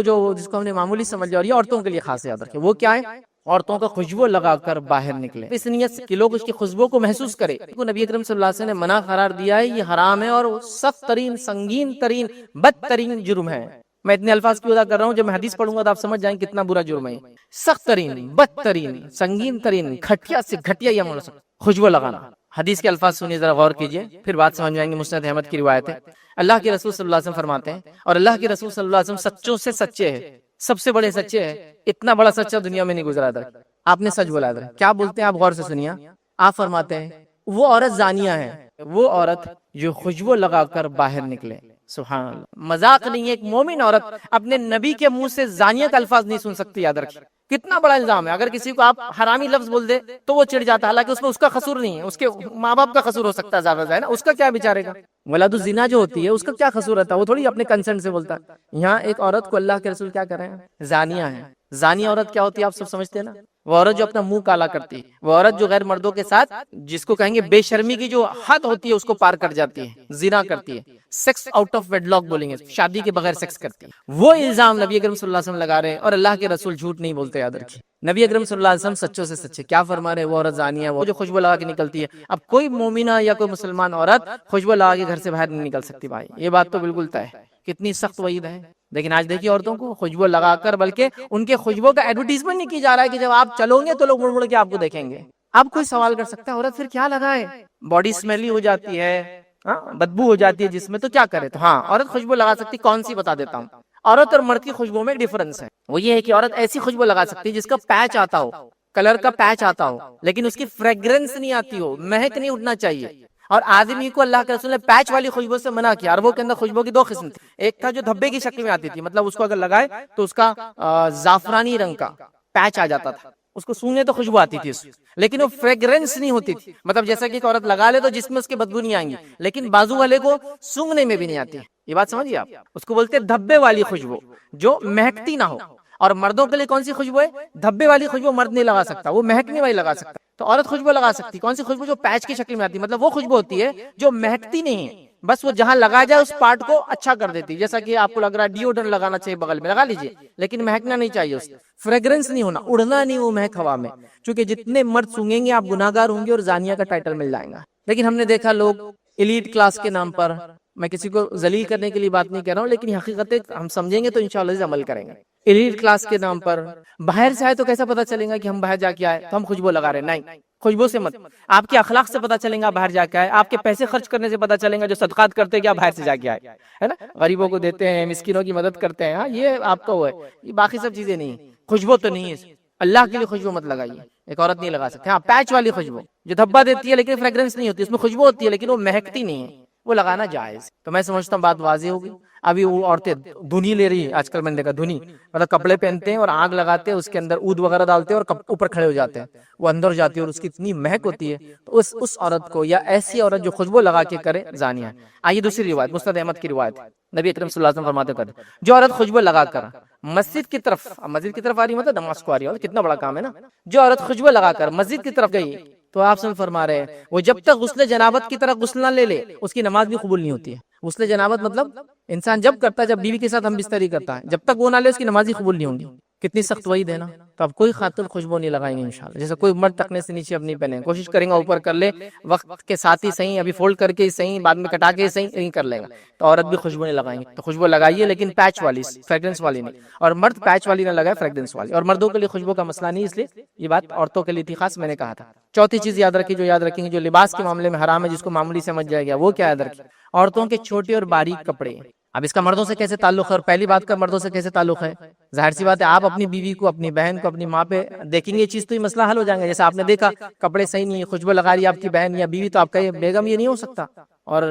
ہم نے معمولی سمجھ لیا، اور یہ عورتوں کے لیے خاص یاد رکھیں، وہ کیا ہے؟ عورتوں کا خوشبو لگا کر باہر نکلے، اس نیت سے کہ لوگ اس کی خوشبو کو محسوس کرے۔ نبی اکرم صلی اللہ علیہ وسلم نے منع قرار دیا ہے، یہ حرام ہے اور سخت ترین، سنگین ترین، بدترین جرم ہے۔ میں اتنے الفاظ کیوں ادا کر رہا ہوں؟ جب میں حدیث پڑھوں گا تو آپ سمجھ جائیں کتنا برا جرم ہے۔ سخت ترین، بدترین، سنگین ترین، گھٹیا سے گھٹیا یہ خوشبو لگانا۔ حدیث کے الفاظ سنیے، ذرا غور کیجئے، پھر بات سمجھ جائیں گے۔ مسند احمد کی روایت ہے، اللہ کے رسول صلی اللہ علیہ وسلم فرماتے ہیں، اور اللہ کے رسول صلی اللہ علیہ وسلم سچوں سے سچے ہیں، سب سے بڑے سچے ہیں، اتنا بڑا سچا دنیا میں نہیں گزرا تھا۔ آپ نے سچ بولا ادھر، کیا بولتے ہیں آپ؟ غور سے سنیے۔ آپ فرماتے ہیں وہ عورت زانیہ ہے، وہ عورت جو خوشبو لگا کر باہر نکلے۔ سبحان اللہ، مذاق نہیں ہے۔ ایک مومن عورت اپنے نبی کے منہ سے زانیہ کا الفاظ نہیں سن سکتی، یاد رکھیں کتنا بڑا الزام ہے۔ اگر کسی کو آپ حرامی لفظ بول دے تو وہ چڑ جاتا ہے، حالانکہ اس میں اس کا قصور نہیں ہے، اس کے ماں باپ کا قصور ہو سکتا ہے زیادہ، ہے نا، اس کا کیا بیچارے گا؟ ولاد الزنا جو ہوتی ہے اس کا کیا قصور رہتا ہے؟ وہ تھوڑی اپنے کنسنٹ سے بولتا ہے۔ یہاں ایک عورت کو اللہ کے رسول کیا کر رہے ہیں؟ زانیہ ہے۔ زانیہ عورت کیا ہوتی ہے آپ سب سمجھتے ہیں نا؟ وہ عورت جو اپنا منہ کالا کرتی ہے، وہ عورت جو غیر مردوں کے ساتھ، جس کو کہیں گے بے شرمی کی جو حد ہوتی ہے، اس کو پار کر جاتی ہے، زنا کرتی ہے، sex out of wedlock بولیں گے، شادی کے بغیر سیکس کرتی ہے۔ وہ الزام نبی اکرم صلی اللہ علیہ وسلم لگا رہے ہیں، اور اللہ کے رسول جھوٹ نہیں بولتے، یاد رکھیے۔ نبی اکرم صلی اللہ علیہ وسلم سچوں سے سچے کیا فرما رہے ہیں؟ وہ عورت زانیہ ہے، وہ جو خوشبو لگا کے نکلتی ہے۔ اب کوئی مومنہ یا کوئی مسلمان عورت خوشبو لگا کے گھر سے باہر نہیں نکل سکتی بھائی، یہ بات تو بالکل طے ہے۔ کتنی سخت وعید ہے۔ لیکن آج دیکھیے عورتوں کو خوشبو لگا کر، بلکہ ان کے خوشبو کا ایڈورٹیزمنٹ نہیں کی جا رہا ہے کہ جب آپ چلو گے تو لوگ مڑ مڑ کے آپ کو دیکھیں گے۔ اب کوئی سوال کر سکتا ہے عورت پھر کیا لگائے؟ باڈی سمیلی ہو جاتی ہے، بدبو ہو جاتی ہے جس میں، تو کیا کرے؟ تو ہاں، عورت خوشبو لگا سکتی، کون سی بتا دیتا ہوں۔ عورت اور مرد کی خوشبو میں ایک ڈیفرنس ہے، وہ یہ ہے کہ عورت ایسی خوشبو لگا سکتی ہے جس کا پیچ آتا ہو، کلر کا پیچ آتا ہو، لیکن اس کی فریگرنس نہیں آتی ہو، مہک نہیں اٹھنا چاہیے۔ اور آدمی کو اللہ کے رسول نے پیچ والی خوشبو سے منع کیا، اور وہ کے اندر خوشبو کی دو قسم تھی، ایک تھا جو دھبے کی شکل میں آتی تھی، مطلب اس کو اگر لگائے تو اس کا زعفرانی رنگ کا پیچ آ جاتا تھا، اس کو سونگنے تو خوشبو آتی تھی، لیکن وہ فریگرنس نہیں ہوتی تھی۔ مطلب جیسا کہ ایک عورت لگا لے تو جس میں اس کے بدبو نہیں آئیں گی، لیکن بازو والے کو سونگنے میں بھی نہیں آتی۔ یہ بات سمجھیے آپ، اس کو بولتے ہیں دھبے والی خوشبو، جو مہکتی نہ ہو۔ اور مردوں کے لیے کون سی خوشبو ہے؟ دھبے والی خوشبو مرد نہیں لگا سکتا، وہ مہکنے والی لگا سکتا۔ تو عورت خوشبو لگا سکتی، کون سی خوشبو؟ جو پیچ کی شکل میں آتی ہے، مطلب وہ خوشبو ہوتی ہے جو مہکتی نہیں ہے، بس وہ جہاں لگا جائے اس پارٹ کو اچھا کر دیتی ہے۔ جیسا کہ آپ کو لگ رہا ہے ڈیوڈرنٹ لگانا چاہیے، بغل میں لگا لیجئے، لیکن مہکنا نہیں چاہیے، اس فریگرنس نہیں ہونا، اڑنا نہیں وہ مہک ہوا میں۔ چونکہ جتنے مرد سونگیں گے آپ گناہگار ہوں گے اور زانیہ کا ٹائٹل مل جائے گا۔ لیکن ہم نے دیکھا لوگ ایلیٹ کلاس کے نام پر، میں کسی کو ذلیل کرنے کے لیے بات نہیں کر رہا ہوں، لیکن حقیقت ہم سمجھیں گے تو انشاءاللہ عمل کریں گے۔ ایلیٹ کلاس کے نام پر باہر سے آئے تو کیسا پتا چلے گا کہ ہم باہر جا کے آئے تو ہم خوشبو لگا رہے؟ نہیں، خوشبو سے مت، آپ کے اخلاق سے پتا چلیں گا باہر جا کے آئے، آپ کے پیسے خرچ کرنے سے پتا چلیں گا، جو صدقات کرتے کیا باہر سے جا کے آئے، ہے نا، غریبوں کو دیتے ہیں، مسکینوں کی مدد کرتے ہیں، ہاں یہ آپ کا وہ ہے، یہ باقی سب چیزیں نہیں۔ خوشبو تو نہیں ہے، اللہ کے لیے خوشبو مت لگائیے، ایک عورت نہیں لگا سکتے۔ ہاں پیچ والی خوشبو جو دھبا دیتی ہے لیکن فریگرنس نہیں ہوتی، اس میں خوشبو ہوتی ہے لیکن وہ مہکتی نہیں ہے، وہ لگانا جائز۔ تو میں سمجھتا ہوں بات واضح ہوگی۔ ابھی وہ عورتیں دھنی لے رہی ہے، آج کل میں نے دیکھا دھنی، مطلب کپڑے پہنتے ہیں اور آگ لگاتے ہیں، اس کے اندر عود وغیرہ ڈالتے ہیں اور اوپر کھڑے ہو جاتے ہیں، وہ اندر جاتی ہے اور اس کی اتنی مہک ہوتی ہے، تو اس عورت کو، یا ایسی عورت جو خوشبو لگا کے کرے، زانیہ ہے۔ آئیے دوسری روایت، مسند احمد کی روایت، نبی اکرم صلی اللہ علیہ وسلم فرماتے ہیں جو عورت خوشبو لگا کر مسجد کی طرف آ رہی، مطلب نماز کو آ رہی ہے، کتنا بڑا کام ہے نا، جو عورت خوشبو لگا کر مسجد کی طرف گئی تو آپ سے فرما رہے ہیں وہ جب تک غسل جنابت کی طرح غسل نہ لے لے اس کی نماز بھی قبول نہیں ہوتی ہے۔ غسل جنابت مطلب انسان جب کرتا ہے، جب بیوی کے ساتھ ہم بستری کرتا ہے، جب تک وہ نہ لے اس کی نماز ہی قبول نہیں ہوں گی۔ کتنی سخت وعید ہے نا۔ تو اب کوئی خاتون خوشبو نہیں لگائیں گے انشاءاللہ، جیسے کوئی مرد ٹکنے سے نیچے اپنی پہنے، کوشش کریں گا اوپر کر لے، وقت کے ساتھ ہی صحیح، ابھی فولڈ کر کے صحیح، بعد میں کٹا کے صحیح، نہیں کر لیں گا تو عورت بھی خوشبو نہیں لگائیں گے۔ تو خوشبو لگائیے لیکن پیچ والی، فریگرنس والی نہیں، اور مرد پیچ والی نہ لگائے، فریگرنس والی۔ اور مردوں کے لیے خوشبو کا مسئلہ نہیں، اس لیے یہ بات عورتوں کے لیے تھی خاص، میں نے کہا تھا۔ چوتھی چیز یاد رکھیں، جو یاد رکھیں گے، جو لباس کے معاملے میں حرام ہے، جس کو معمولی سمجھ جائے گا، وہ کیا یاد رکھیں؟ عورتوں کے چھوٹے اور باریک کپڑے۔ اب اس کا مردوں سے کیسے تعلق ہے؟ اور پہلی بات کا مردوں سے کیسے تعلق ہے؟ ظاہر سی بات ہے، آپ اپنی بیوی کو، اپنی بہن کو، اپنی ماں پہ دیکھیں گے یہ چیز تو یہ مسئلہ حل ہو جائے گا۔ جیسا آپ نے دیکھا کپڑے صحیح نہیں ہے، خوشبو لگا رہی ہے آپ کی بہن یا بیوی، تو آپ کا یہ بیگم یہ نہیں ہو سکتا، اور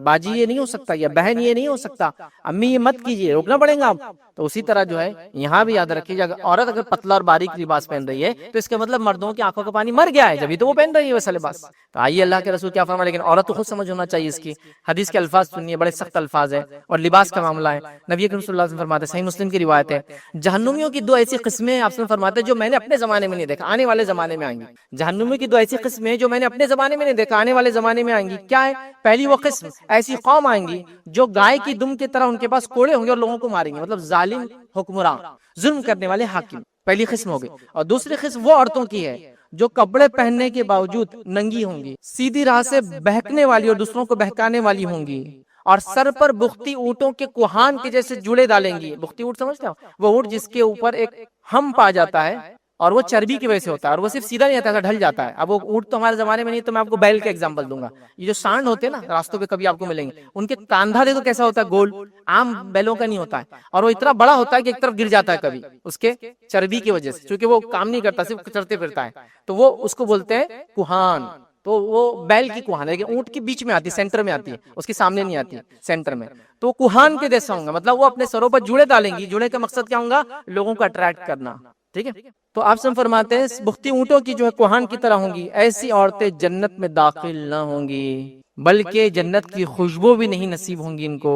باجی یہ نہیں ہو سکتا، یا بہن یہ نہیں ہو سکتا، امی یہ مت کیجیے، روکنا پڑے گا آپ۔ تو اسی طرح جو ہے یہاں بھی یاد رکھیے، عورت اگر پتلا اور باریک لباس پہن رہی ہے تو اس کا مطلب مردوں کی آنکھوں کا پانی مر گیا ہے، جبھی تو وہ پہن رہی ہے ویسا لباس۔ تو آئیے اللہ کے رسول کیا فرمائے، لیکن عورت تو خود سمجھ ہونا چاہیے اس کی۔ حدیث کے الفاظ سنیے، بڑے سخت الفاظ ہیں، اور لباس کا معاملہ ہے۔ نبی اکرم صلی اللہ علیہ وسلم فرماتے ہیں، صحیح مسلم کی روایت ہے، جہنمیوں کی دو ایسی قسمیں آپ سے فرماتے ہیں جو میں نے اپنے زمانے میں نہیں دیکھا، آنے والے زمانے میں آئیں گی۔ جہنمیوں کی دو ایسی قسمیں جو میں نے اپنے زمانے میں نہیں دیکھا، آنے والے زمانے میں آئیں گی۔ کیا ہے؟ پہلی وہ قسم، ایسی قوم آئیں گی جو گائے کی دم کی طرح ان کے پاس کوڑے ہوں گے اور لوگوں کو ماریں گے، مطلب ظالم حکمراں، ظلم کرنے والے حاکم، پہلی قسم ہوگی۔ اور دوسری قسم وہ عورتوں کی ہے جو کپڑے پہننے کے باوجود ننگی ہوں گی، سیدھی راہ سے بہکنے والی اور دوسروں کو بہکانے والی ہوں گی، اور سر پر بختی اونٹوں کے کوہان کے جیسے جوڑے ڈالیں گی۔ بختی اونٹ سمجھتے ہو؟ وہ اونٹ جس کے اوپر ایک ہمپ آ جاتا ہے اور وہ چربی کی وجہ سے ہوتا ہے، اور وہ صرف سیدھا نہیں آتا، ایسا ڈھل جاتا ہے۔ اب وہ اونٹ تو ہمارے زمانے میں نہیں، تو میں آپ کو بیل کا ایگزامپل دوں گا۔ یہ جو سانڈ ہوتے ہیں نا، راستوں پہ کبھی آپ کو ملیں گے، ان کے کاندھا دیکھو کیسا ہوتا ہے، گول، عام بیلوں کا نہیں ہوتا ہے، اور وہ اتنا بڑا ہوتا ہے کہ ایک طرف گر جاتا ہے کبھی اس کے چربی کی وجہ سے، چونکہ وہ کام نہیں کرتا، صرف چلتے پھرتا ہے، تو وہ اس کو بولتے ہیں کوہان۔ تو وہ بیل کی کوہان ہے، لیکن اونٹ کے بیچ میں آتی ہے، سینٹر میں آتی ہے، اس کے سامنے نہیں آتی، سینٹر میں۔ تو کوہان کے جیسا ہوں گا، مطلب وہ اپنے سروں پر جوڑے ڈالیں گی۔ جوڑے کا مقصد کیا ہوگا؟ لوگوں کو اٹریکٹ کرنا، ٹھیک ہے۔ تو آپ سے فرماتے ہیں بختی اونٹوں کی جو ہے کوہان کی طرح ہوں گی، ایسی عورتیں جنت میں داخل نہ ہوں گی، بلکہ جنت کی خوشبو بھی نہیں نصیب ہوں گی ان کو،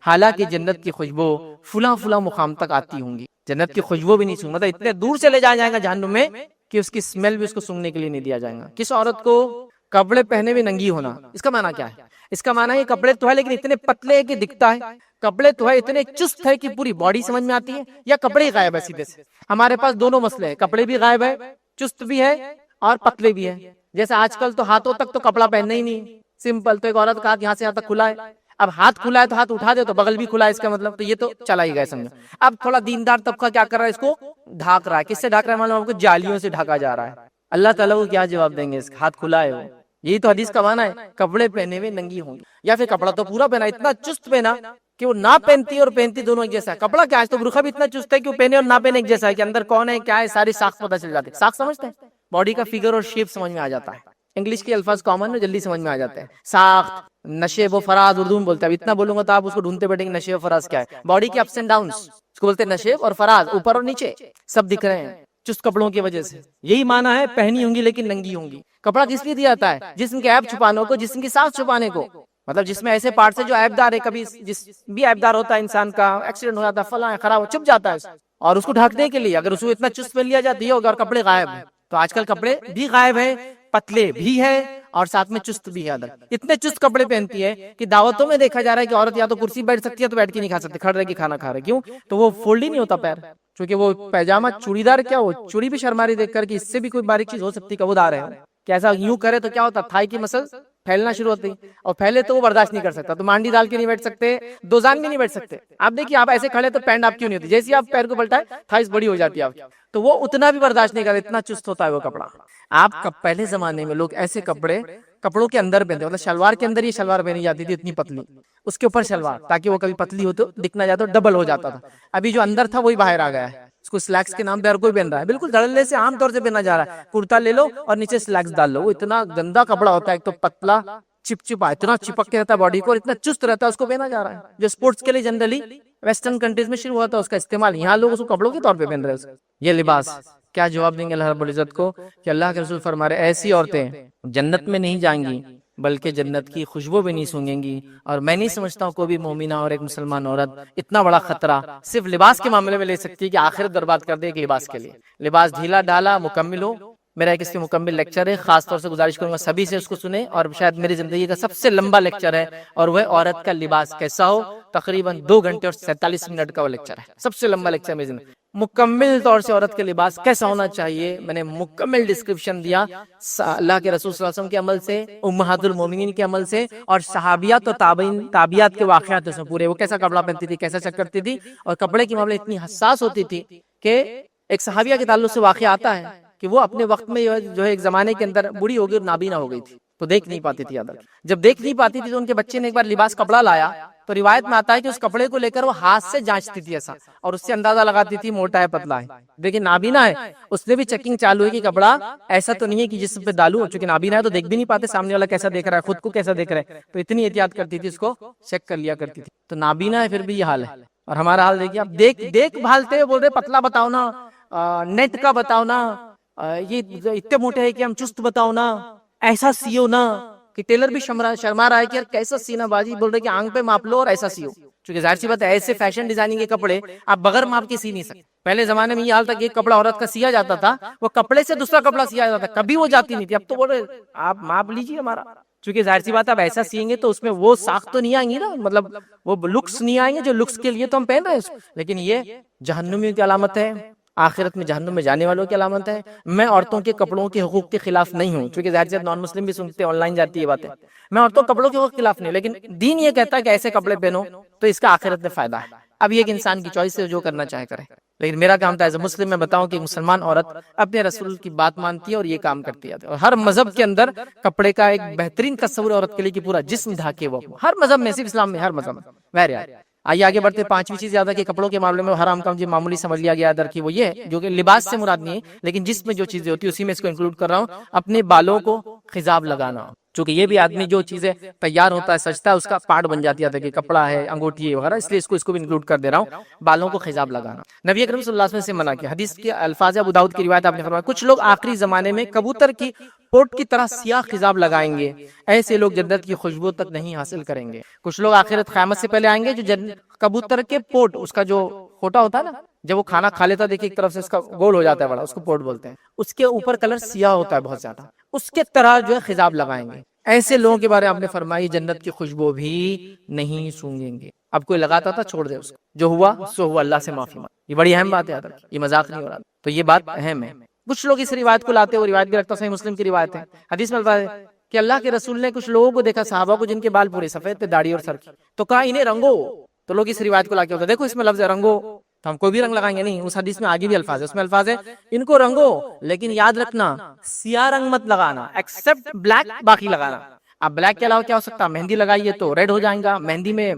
حالانکہ جنت کی خوشبو فلاں فلاں مقام تک آتی ہوں گی۔ جنت کی خوشبو بھی نہیں سونگ، مطلب اتنے دور سے لے جایا جائے گا جہنم میں کہ اس کی اسمیل بھی اس کو سونگنے کے لیے نہیں دیا جائے گا۔ کس عورت کو؟ کپڑے پہنے ہوئے ننگی ہونا۔ اس کا معنی کیا ہے؟ اس کا معنی ہے کپڑے تو ہے لیکن اتنے پتلے ہے کہ دکھتا ہے، کپڑے تو ہے اتنے چست ہے کہ پوری باڈی سمجھ میں آتی ہے، یا کپڑے ہی غائب ہے سیدھے سے۔ ہمارے پاس دونوں مسئلے ہیں، کپڑے بھی غائب ہے، چست بھی ہے، اور پتلے بھی ہے۔ جیسے آج کل تو ہاتھوں تک تو کپڑا پہننا ہی نہیں، سمپل، تو ایک عورت کا ہاتھ یہاں سے یہاں تک کھلا ہے، اب ہاتھ کھلا ہے تو ہاتھ اٹھا دے تو بغل بھی کھلا ہے، اس کا مطلب تو یہ تو چلا ہی گیا سمجھو۔ اب تھوڑا دیندار طبقہ کیا کر رہا ہے؟ اس کو ڈھاک رہا ہے۔ کس سے ڈھاک رہا ہے معلوم؟ آپ کو جالیوں سے ڈھاکا جا رہا ہے۔ اللہ تعالیٰ کو کیا جواب دیں گے؟ اس کا ہاتھ کھلا ہے وہ، یہی تو حدیث کا معنی ہے، کپڑے پہنے ہوئے ننگی ہوں گی، یا پھر کپڑا تو پورا پہنا، اتنا چست پہنا کہ وہ نہ پہنتی اور پہنتی دونوں ایک جیسا ہے۔ کپڑا کیا ہے تو برقع بھی اتنا چست ہے کہ وہ پہنے اور نہ پہنے ایک جیسا ہے، کہ اندر کون ہے کیا ہے ساری ساخت پتہ چل جاتی ہے۔ ساخت سمجھتے ہیں؟ باڈی کا فگر اور شیپ سمجھ میں آ جاتا ہے۔ انگلش کے الفاظ کامن ہے، جلدی سمجھ میں آ جاتے ہیں۔ ساخت، نشیب و فراز اردو میں بولتے ہیں۔ اب اتنا بولوں گا تو آپ اس کو ڈھونڈتے بیٹھیں گے نشیب و فراز کیا ہے۔ باڈی کے اپس اینڈ ڈاؤنس، اس کو بولتے ہیں نشیب اور فراز، اوپر اور نیچے سب دکھ رہے ہیں چست کپڑوں کی وجہ سے۔ یہی معنی ہے پہنی ہوں گی لیکن ننگی ہوں گی۔ کپڑا کس لیے دیا جاتا ہے؟ جسم کے عیب چھپانے کو، جسم کی ساخت چھپانے کو، مطلب جس میں ایسے پارٹس ہے جو عیب دار ہے، کبھی جس بھی عیب دار ہوتا ہے انسان کا، ایکسیڈنٹ ہو جاتا ہے، فلاں خراب چھپ جاتا ہے، اور اس کو ڈھانکنے کے لیے اگر اس کو اتنا چست پہن لیا جاتی ہے اور کپڑے غائب ہیں، تو آج کل کپڑے بھی غائب ہیں، پتلے بھی ہے اور ساتھ میں چست بھی ہے۔ اتنے چست کپڑے پہنتی ہے کہ دعوتوں میں دیکھا جا رہا ہے کہ عورت یا تو کرسی بیٹھ سکتی ہے تو بیٹھ کے نہیں کھا سکتی، کھڑ رہ کے کھانا کھا رہے، کیوں؟ تو وہ فولڈ ہی نہیں ہوتا پیر، کیونکہ وہ پیجامہ چوڑی دار، کیا وہ چوڑی بھی شرماری دیکھ کر کہ اس سے بھی کوئی باریک چیز ہو سکتی ہے، کبوتر ہے کہ ایسا یوں کرے تو کیا ہوتا، تھائی کی مسل پھیلنا شروع ہوتی، اور پھیلے تو وہ برداشت نہیں کر سکتا، تو مانڈی ڈال کے نہیں بیٹھ سکتے، دوزان میں نہیں بیٹھ سکتے۔ آپ دیکھیے آپ ایسے کھڑے تو پینٹ آپ کیوں نہیں ہوتی، جیسے آپ پیر کو پلٹائے تھائیز بڑی ہو جاتی ہے آپ کی، تو وہ اتنا بھی برداشت نہیں کرتا، اتنا چست ہوتا ہے وہ کپڑا۔ آپ پہلے زمانے میں لوگ ایسے کپڑوں کے اندر پہنتے، مطلب شلوار کے اندر یہ شلوار پہنی جاتی تھی اتنی پتلی، اس کے اوپر شلوار، تاکہ وہ کبھی پتلی ہو تو دکھنا جاتا تو ڈبل ہو جاتا تھا۔ ابھی جو اندر تھا وہی باہر آ گیا ہے، اس کو سلیکس کے نام پہ ہر کوئی پہن رہا ہے، بالکل دھڑلے سے عام طور سے پہنا جا رہا ہے۔ کرتا لے لو اور نیچے سلیکس ڈال لو، وہ اتنا گندا کپڑا ہوتا ہے، ایک تو پتلا چپچپا، اتنا چپک کے رہتا ہے باڈی کو، اور اتنا چست رہتا ہے، اس کو پہنا جا رہا ہے، جو سپورٹس کے لیے جنرلی ویسٹرن کنٹریز میں شروع ہوا تھا اس کا استعمال، یہاں لوگ اس کو کپڑوں کے طور پہ پہن رہے ہیں۔ یہ لباس کیا جواب دیں گے اللہ رب العزت کو؟ کہ اللہ کے رسول فرما رہے ایسی عورتیں جنت میں نہیں جائیں گی بلکہ جنت کی خوشبو بھی نہیں سونگیں گی۔ اور میں نہیں سمجھتا ہوں کوئی بھی مومنہ اور ایک مسلمان عورت اتنا بڑا خطرہ صرف لباس کے معاملے میں لے سکتی ہے کہ آخرت برباد کر دے ایک لباس کے لیے۔ لباس ڈھیلا ڈالا مکمل ہو، میرا ایک اس کے مکمل لیکچر ہے، خاص طور سے گزارش کروں گا سبھی سے اس کو سنیں، اور شاید میری زندگی کا سب سے لمبا لیکچر ہے، اور وہ عورت کا لباس کیسا ہو، تقریباً 2 گھنٹے اور 47 منٹ کا وہ لیکچر ہے، سب سے لمبا لیکچر میری زندگی۔ مکمل طور سے عورت کے لباس کیسا ہونا چاہیے میں نے مکمل ڈسکرپشن دیا، اللہ کے رسول صلی اللہ علیہ وسلم کے عمل سے، امہات المومنین کے عمل سے، اور صحابیات اور تابعیات کے واقعات اس میں پورے، وہ کیسا کپڑا پہنتی تھی، کیسا چیک کرتی تھی، اور کپڑے کے معاملے اتنی حساس ہوتی تھی کہ ایک صحابیہ کے تعلق سے واقعہ آتا ہے کہ وہ اپنے وقت میں جو ہے ایک زمانے کے اندر بوڑھی ہو گئی اور نابینا ہو گئی تھی، تو دیکھ نہیں پاتی تھی عدل۔ جب دیکھ نہیں پاتی تھی تو ان کے بچے نے ایک بار لباس کپڑا لایا، تو روایت میں آتا ہے کہ اس کپڑے کو لے کر وہ ہاتھ سے جانچتی تھی ایسا، اور اس سے اندازہ لگاتی تھی موٹا ہے پتلا ہے، دیکھیں نابینا ہے، اس نے بھی چیکنگ چالو ہے کہ کپڑا ایسا تو نہیں ہے کہ جسم پہ ڈالوں، چونکہ نابینا ہے تو دیکھ بھی نہیں پاتے سامنے والا کیسا دیکھ رہا ہے، خود کو کیسا دیکھ رہا ہے، تو اتنی احتیاط کرتی تھی، اس کو چیک کر لیا کرتی تھی۔ تو نابینا ہے پھر بھی یہ حال ہے، اور ہمارا حال دیکھیے، اب دیکھ بھالتے ہوئے بول رہے پتلا بتاؤ نا، نیٹ کا بتاؤ نا، یہ اتنے موٹے ہے کہ ہم چست بتاؤ نا، ایسا سیو نا، کہ ٹیلر بھی شرما رہا ہے کہ یار کیسا سینا بازی، بول رہے کہ آنکھ پہ ماپ لو اور ایسا سیو، چونکہ ظاہر سی بات ہے ایسے فیشن ڈیزائننگ کے کپڑے آپ بغیر ماپ کے سی نہیں سکتے۔ پہلے زمانے میں یہ حال تھا کہ ایک کپڑا عورت کا سیا جاتا تھا، وہ کپڑے سے دوسرا کپڑا سیا جاتا تھا، کبھی وہ جاتی نہیں تھی، اب تو بول رہے آپ ماپ لیجیے ہمارا، چونکہ ظاہر سی بات آپ ایسا سیئیں گے تو اس میں وہ ساخت تو نہیں آئیں گی نا، مطلب وہ لکس نہیں آئیں گے جو لکس کے لیے تو ہم پہن رہے ہیں، لیکن یہ جہنمیوں کی علامت ہے، آخرت میں جہنم میں جانے والوں کی علامت ہے۔ میں عورتوں کے کپڑوں کے حقوق کے خلاف نہیں ہوں، چونکہ ظاہر سی بات نان مسلم بھی سنتے ہیں، آن لائن جاتی ہے باتیں، میں عورتوں کے کپڑوں کے حقوق کے خلاف نہیں، لیکن دین یہ کہتا ہے کہ ایسے کپڑے پہنو تو اس کا آخرت میں فائدہ ہے۔ اب یہ ایک انسان کی چوائس ہے، جو کرنا چاہے کرے، لیکن میرا کام تھا ایز اے مسلم میں بتاؤں کہ مسلمان عورت اپنے رسول کی بات مانتی ہے اور یہ کام کرتی ہے، اور ہر مذہب کے اندر کپڑے کا ایک بہترین تصور عورت کے لیے کہ پورا جسم ڈھاکے، وہ ہر مذہب میں، صرف اسلام میں، ہر مذہب میں بہرحال۔ آئیے آگے بڑھتے، پانچویں چیز یاد ہے کہ کپڑوں کے معاملے میں حرام کام جو معمولی سمجھ لیا گیا ادھر کی، وہ یہ ہے جو کہ لباس سے مراد نہیں ہے، لیکن جس میں جو چیزیں ہوتی ہیں اسی میں اس کو انکلوڈ کر رہا ہوں، اپنے بالوں کو خضاب لگانا، چونکہ یہ بھی آدمی جو چیزیں تیار ہوتا ہے سجتا ہے اس کا پارٹ بن جاتی ہے کہ کپڑا ہے، انگوٹھی ہے وغیرہ، اس لیے اس کو بھی انکلوڈ کر دے رہا ہوں، بالوں کو خضاب لگانا۔ نبی اکرم صلی اللہ علیہ وسلم سے منع کیا، حدیث کے الفاظ ابو داؤد کی روایت، آپ نے فرمایا کچھ لوگ آخری زمانے میں کبوتر کی پوٹ کی طرح سیاہ خضاب لگائیں گے، ایسے لوگ جنت کی خوشبو تک نہیں حاصل کریں گے۔ کچھ لوگ آخرت قیامت سے پہلے آئیں گے جو کبوتر کے پوٹ، اس کا جو کھوٹا ہوتا ہے نا، جب وہ کھانا کھا لیتا ہے دیکھیں ایک طرف سے اس کا گول ہو جاتا ہے بڑا، اس کو پوٹ بولتے ہیں، اس کے اوپر کلر سیاہ ہوتا ہے بہت زیادہ، اس کے طرح جو ہے خضاب لگائیں گے۔ ایسے لوگوں کے بارے میں آپ نے فرمائی جنت کی خوشبو بھی نہیں سونگیں گے۔ اب کوئی لگاتا تھا چھوڑ دے اس کو، جو ہوا سو ہوا، اللہ سے معافی مانگ، یہ بڑی اہم بات ہے، یہ مذاق نہیں ہو رہا، تو یہ بات اہم ہے۔ کچھ لوگ اس روایت کو لاتے ہیں، وہ روایت بھی رکھتا، صحیح مسلم کی روایت ہے، حدیث میں الفاظ ہے کہ اللہ کے رسول نے کچھ لوگوں کو دیکھا، صحابہ کو، جن کے بال پورے سفید تھے، داڑھی اور سر کی، تو کہا انہیں رنگو، تو لوگ اس روایت کو لا کے ہوتا ہے دیکھو اس میں لفظ ہے رنگو، تو ہم کوئی بھی رنگ لگائیں گے نہیں، اس حدیث میں آگے بھی الفاظ ہے، اس میں الفاظ ہے ان کو رنگو، لیکن یاد رکھنا سیاہ رنگ مت لگانا، ایکسپٹ بلیک، باقی لگانا۔ اب بلیک کے علاوہ کیا ہو سکتا ہے، مہندی لگائیے تو ریڈ ہو جائیں گا، مہندی میں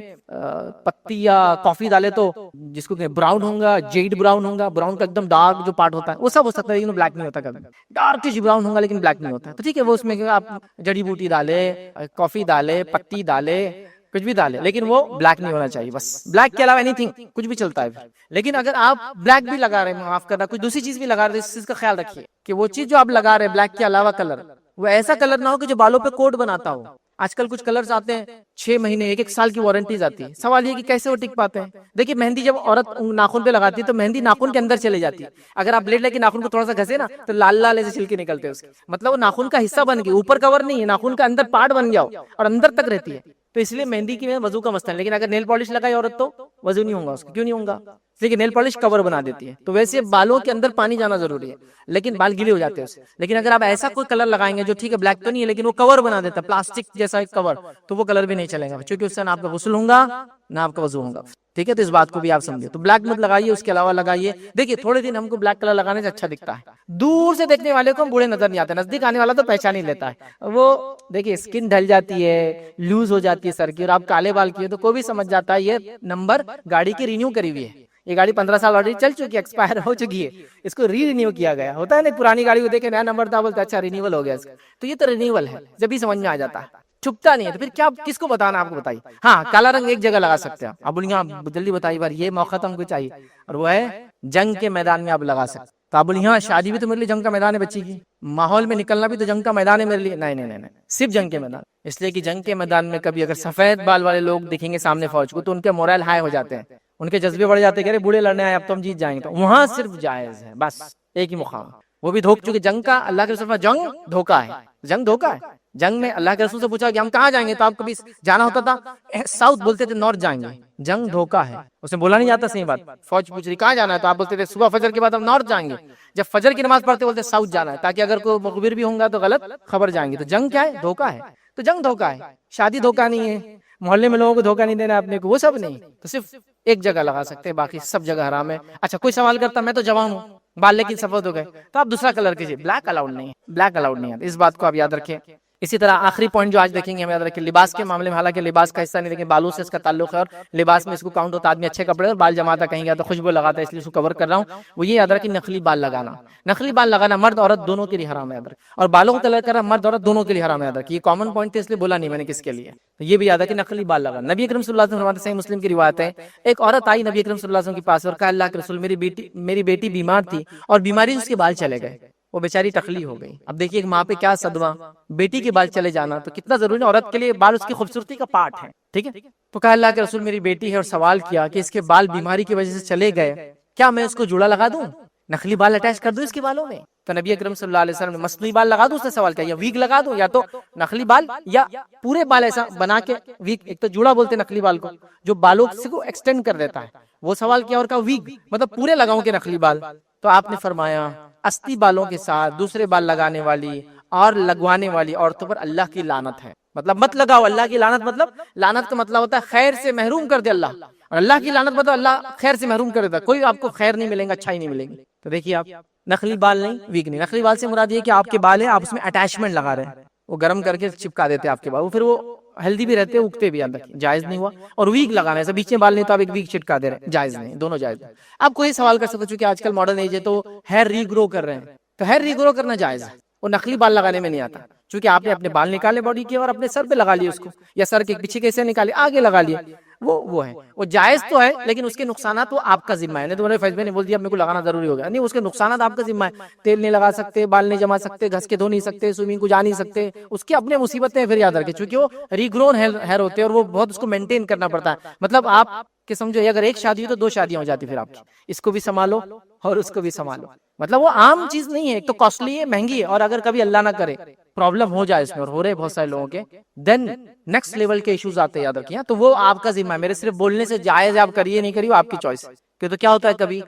پتی یا کافی ڈالے تو جس کو براؤن ہوگا، جیڈ براؤن ہوگا، براؤن کا ایک دم ڈارک جو پارٹ ہوتا ہے وہ سب ہو سکتا ہے، لیکن بلیک نہیں ہوتا، کبھی ڈارکش براؤن ہوگا لیکن بلیک نہیں ہوتا، تو ٹھیک ہے وہ اس میں آپ جڑی بوٹی ڈالے، کافی ڈالے، پتی ڈالے، کچھ بھی ڈالے، لیکن وہ بلیک نہیں ہونا چاہیے، بس بلیک کے علاوہ اینی تھنگ کچھ بھی چلتا ہے۔ لیکن اگر آپ بلیک بھی لگا رہے ہیں، معاف کرنا کچھ دوسری چیز بھی لگا رہے ہیں، اس چیز کا خیال رکھیے کہ وہ چیز جو آپ لگا رہے ہیں بلیک کے علاوہ کلر، وہ ایسا کلر نہ ہو کہ جو بالوں پہ کوٹ بناتا ہو۔ آج کل کچھ کلرز آتے ہیں 6 مہینے 1 سال کی وارنٹیز آتی ہے، سوال یہ کہ کیسے وہ ٹک پاتے ہیں۔ دیکھیے مہندی جب عورت ناخن پہ لگاتی ہے تو مہندی ناخن کے اندر چلے جاتی ہے، اگر آپ بلیڈ لے کے ناخن کو تھوڑا سا گھسے نا تو لال لال ایسے چھلکے نکلتے ہیں اس کے، مطلب وہ ناخن کا حصہ بن گئی، اوپر کور نہیں ہے، ناخن کا اندر پارٹ بن گیا اور اندر تک رہتی ہے، تو اس لیے مہندی کی وضو کا مسئلہ ہے۔ لیکن اگر نیل پالش لگائی عورت تو وضو نہیں ہوگا اس کا، کیوں نہیں ہوگا؟ لیکن نیل پالش کور بنا دیتی ہے، تو ویسے بالوں کے اندر پانی جانا ضروری ہے، لیکن بال گیلے ہو جاتے ہیں اس سے۔ لیکن اگر آپ ایسا کوئی کلر لگائیں گے جو ٹھیک ہے بلیک تو نہیں ہے لیکن وہ کور بنا دیتا ہے، پلاسٹک جیسا ایک کور، تو وہ کلر بھی نہیں چلے گا، کیونکہ اس سے نہ آپ کا غسل ہوگا نہ آپ کا وضو ہوگا، ٹھیک ہے؟ تو اس بات کو بھی آپ سمجھے، تو بلیک مت لگائیے، اس کے علاوہ لگائیے۔ دیکھیے تھوڑے دن ہم کو بلیک کلر لگانے سے اچھا دکھتا ہے، دور سے دیکھنے والے کو ہم بوڑھے نظر نہیں آتے، نزدیک آنے والا تو پہچان ہی لیتا ہے، وہ دیکھیے اسکن ڈھل جاتی ہے، لوز ہو جاتی ہے سر کی، اور آپ کالے بال کیے تو کوئی بھی سمجھ جاتا ہے یہ نمبر گاڑی کی رینیو کری ہوئی ہے، یہ گاڑی 15 سال آلریڈی چل چکی ہے، ایکسپائر ہو چکی ہے، اس کو رینیو کیا گیا ہوتا ہے نا، پرانی گاڑی کو دیکھے نیا نمبر تھا بولتے اچھا رینیول ہو گیا اس کا، تو یہ تو رینیول ہے، جب بھی سمجھ میں آ جاتا ہے، چھپتا نہیں ہے، تو پھر کیا کس کو بتانا آپ کو بتائیے۔ ہاں کالا رنگ ایک جگہ لگا سکتے ہیں آپ، بولیے جلدی بتائیے بار، یہ موقع تو ہم کو چاہیے، اور وہ ہے جنگ کے میدان میں آپ لگا سکتے، تو آپ بولیے ہاں شادی بھی تو میرے لیے جنگ کا میدان ہے بچی کی، ماحول میں نکلنا بھی تو جنگ کا میدان ہے میرے لیے، نہیں نہیں نہیں نہیں، صرف جنگ کے میدان، اس لیے کہ جنگ کے میدان میں کبھی اگر سفید بال والے لوگ دکھیں گے سامنے فوج کو تو ان کے مورائل ہائی ہو جاتے ہیں، ان کے جذبے بڑھ جاتے ہیں کہ بوڑھے لڑنے آئے اب تو ہم جیت جائیں گے، تو وہاں صرف جائز ہے بس ایک ہی مقام، وہ بھی چونکہ جنگ کا اللہ کے رسول جنگ دھوکا ہے، جنگ دھوکا ہے، جنگ میں اللہ کے رسول سے پوچھا کہ ہم کہاں جائیں گے، تو آپ کبھی جانا ہوتا تھا ساؤتھ، بولتے تھے نارتھ جائیں گے، جنگ دھوکا ہے، اسے بولا نہیں جاتا، صحیح بات، فوج پوچھ رہی کہاں جانا ہے تو آپ بولتے تھے صبح فجر کے بعد ہم نارتھ جائیں گے، جب فجر کی نماز پڑھتے بولتے ساؤتھ جانا ہے، تاکہ اگر کوئی مخبر بھی ہوں گا تو غلط خبر جائیں گے، تو جنگ کیا ہے، دھوکا ہے، تو جنگ دھوکا ہے، شادی دھوکا نہیں ہے، محلے میں لوگوں کو دھوکا نہیں دینا اپنے کو، وہ سب نہیں، تو صرف ایک جگہ لگا سکتے ہیں، باقی سب جگہ حرام ہے۔ اچھا کوئی سوال کرتا میں تو جوان ہوں، بال لیکن سفید ہو گئے، تو آپ دوسرا کلر کیجیے، بلیک الاؤڈ نہیں ہے، بلیک الاؤڈ نہیں ہے، اس بات کو آپ یاد رکھیں۔ اسی طرح آخری پوائنٹ جو آج دیکھیں گے ہم یاد رکھیں، لباس کے معاملے میں، حالانکہ لباس کا حصہ نہیں لیکن بالوں سے اس کا تعلق ہے، اور لباس میں اس کو کاؤنٹ ہوتا ہے، آدمی اچھے کپڑے اور بال جماتا کہیں گا تو خوشبو لگاتا ہے، اس لیے اس کو کور کر رہا ہوں، وہ یہ یاد رکھیں نقلی بال لگانا، نقلی بال لگانا مرد عورت دونوں کے لیے حرام ہے، یاد رکھیں، اور بالوں کو کلر کرنا مرد عورت دونوں کے لیے حرام ہے، یاد رکھیں، یہ کامن پوائنٹ ہے اس لیے بولا نہیں میں نے کس کے لیے، تو یہ بھی یاد ہے کہ نقلی بال لگانا۔ نبی اکرم صلی اللہ علیہ وسلم فرماتے ہیں، صحیح مسلم کی روایت ہے، ایک عورت آئی نبی اکرم صلی اللہ علیہ وسلم کے پاس اور کہا اللہ کے رسول میری بیٹی بیمار تھی اور بیماری سے اس کے بال چلے گئے، وہ بیچاری ٹکلی ہو گئی۔ اب دیکھیے ایک ماں پہ کیا صدمہ، بیٹی کے بال چلے جانا تو کتنا ضروری ہے، عورت کے لیے بال اس کی خوبصورتی کا پارٹ ہے، ٹھیک ہے؟ تو کہا اللہ کے رسول میری بیٹی ہے، اور سوال کیا کہ اس کے بال بیماری کی وجہ سے چلے گئے، کیا میں اس کو جوڑا لگا دوں؟ نقلی بال اٹیچ کر دو اس کے بالوں میں؟ تو نبی اکرم صلی اللہ علیہ وسلم نے مصنوعی بال لگا دو، اس نے سوال کیا، یا ویگ لگا دو، یا تو نقلی بال یا پورے بال ایسا بنا کے ویگ، ایک تو جوڑا بولتے ہیں نقلی بال کو جو بالوں کو ایکسٹینڈ کر دیتا ہے، وہ سوال کیا اور کہا ویگ مطلب پورے لگاؤں کے نقلی بال؟ تو آپ نے فرمایا استی بالوں کے ساتھ دوسرے بال لگانے والی اور لگوانے والی عورتوں پر اللہ کی لعنت ہے۔ مطلب مت لگاؤ، اللہ کی لعنت مطلب لعنت کا مطلب ہوتا ہے خیر سے محروم کر دے اللہ، اور اللہ کی لعنت مطلب اللہ خیر سے محروم کر دیتا ہے، کوئی آپ کو خیر نہیں ملے گا، اچھائی نہیں ملے گی۔ تو دیکھیے آپ نقلی بال نہیں، ویگ نہیں، نقلی بال سے مراد یہ کہ آپ کے بال ہیں، آپ اس میں اٹیچمنٹ لگا رہے ہیں، وہ گرم کر کے چپکا دیتے ہیں آپ کے بال، وہ پھر وہ ہیلدی بھی رہتے ہیں، اگتے بھی اندر، جائز نہیں ہوا۔ اور ویگ لگانا ہے، بیچ میں بال نہیں تو آپ ایک ویگ چٹکا دے رہے ہیں، جائز نہیں، دونوں جائز نہیں۔ آپ کوئی سوال کر سکتے چونکہ آج کل ماڈرن ایج ہے تو ہیئر ری گرو کر رہے ہیں، تو ہیئر ری گرو کرنا جائز ہے، وہ نقلی بال لگانے میں نہیں آتا، چونکہ آپ نے اپنے بال نکالے باڈی کے اور اپنے سر پہ لگا لیے اس کو، یا سر کے پیچھے کیسے نکالے آگے لگا لیے، وہ ہے، وہ جائز تو ہے لیکن اس کے نقصانات وہ آپ کا ذمہ ہے۔ نہیں تو میرے فیض میں نے بول دیا میرے کو لگانا ضروری ہوگا، نہیں، اس کے نقصانات آپ کا ذمہ ہے، تیل نہیں لگا سکتے، بال نہیں جما سکتے، گھس کے دھو نہیں سکتے، سوئمنگ کو جا نہیں سکتے، اس کی اپنے مصیبتیں پھر یاد رکھیں، چونکہ وہ ری گرون ہیئر ہوتے ہیں اور وہ بہت اس کو مینٹین کرنا پڑتا ہے۔ مطلب آپ کہ سمجھو اگر ایک شادی ہو تو دو شادیاں ہو جاتی پھر آپ کی، اس کو بھی سنبھالو اور اس کو بھی سنبھالو، مطلب وہ عام چیز نہیں ہے، ایک تو کاسٹلی ہے، مہنگی ہے، اور اگر کبھی اللہ نہ کرے پرابلم ہو جائے اس میں، اور ہو رہے بہت سارے لوگوں کے، دین نیکسٹ لیول کے ایشوز آتے ہیں، یاد رکھیں، تو وہ آپ کا ذمہ ہے۔ میرے صرف بولنے سے جائز ہے، آپ کریے نہیں کریے آپ کی چوائس، کہ تو کیا ہوتا ہے کبھی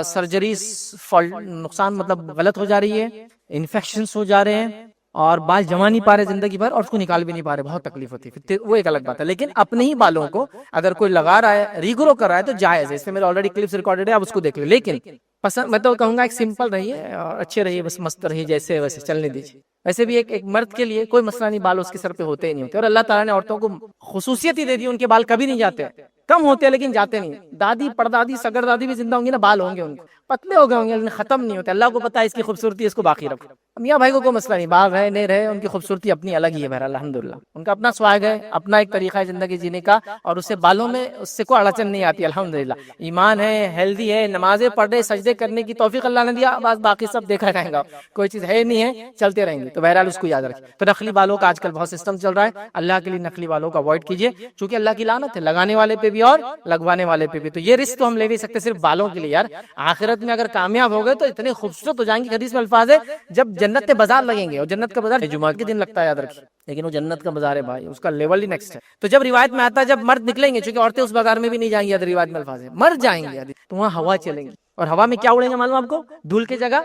سرجری نقصان مطلب غلط ہو جا رہی ہے، انفیکشنز ہو جا رہے ہیں، اور بال جما نہیں پا رہے زندگی بھر، اور اس کو نکال بھی نہیں پا رہے، بہت تکلیف ہوتی ہے، پھر وہ ایک الگ بات ہے۔ لیکن اپنے ہی بالوں کو اگر کوئی لگا رہا ہے، ریگرو کر رہا ہے تو جائز ہے، اس میں میرے آلریڈی کلپس ریکارڈڈ ہے، آپ اس کو دیکھ لیں۔ لیکن پسند میں تو کہوں گا ایک سمپل رہیے اور اچھے رہیے، بس مست رہیے، جیسے ویسے چلنے دیجیے۔ ویسے بھی ایک مرد کے لیے کوئی مسئلہ نہیں، بال اس کے سر پہ ہوتے ہی نہیں ہوتے، اور اللہ تعالیٰ نے عورتوں کو خصوصیت ہی دے دی، ان کے بال کبھی نہیں جاتے، کم ہوتے ہیں لیکن جاتے نہیں۔ دادی پردادی سگر دادی بھی زندہ ہوں گی نا، بال ہوں گے ان کو، پتلے ہو گئے ہوں گے لیکن ختم نہیں ہوتے، اللہ کو پتا ہے اس کی خوبصورتی، اس کو باقی رکھو۔ میاں بھائی کو کوئی مسئلہ نہیں، بال رہے نہیں رہے، ان کی خوبصورتی اپنی الگ ہی ہے، بہرحال الحمدللہ ان کا اپنا سواگ ہے، اپنا ایک طریقہ ہے زندگی جینے کا، اور اسے بالوں میں اس سے کوئی اڑچن نہیں آتی، الحمدللہ۔ ایمان ہے، ہیلدی ہے، نمازیں پڑھ رہے، سجدے کرنے کی توفیق اللہ نے دیا، بس باقی سب دیکھا رہے گا، کوئی چیز ہے نہیں ہے، چلتے رہیں گے، تو بہرحال اس کو یاد رکھیں۔ تو نقلی بالوں کا آج کل بہت سسٹم چل رہا ہے، اللہ کے لیے نقلی بالوں کو اوائڈ کیجیے، چونکہ اللہ کی لعنت ہے لگانے والے پہ بھی اور لگوانے والے پہ بھی، تو یہ رسک تو ہم لے نہیں سکتے صرف بالوں کے لیے یار، آخرت میں اگر کامیاب ہو گئے تو اتنے خوبصورت ہو جائیں گے، حدیث میں الفاظ ہے جب جنت کے بازار لگیں گے، اور جنت کا بازار جمعہ کے دن لگتا ہے، یاد رکھیے، لیکن وہ جنت کا بازار ہے بھائی، اس کا لیول ہی نیکسٹ ہے۔ تو جب روایت میں آتا ہے جب مرد نکلیں گے، چونکہ عورتیں اس بازار میں بھی نہیں جائیں گی، روایت میں الفاظ ہے مرد جائیں گے، تو وہاں ہوا چلیں گی، اور ہوا میں کیا اڑیں گے معلوم آپ کو؟ دھول کی جگہ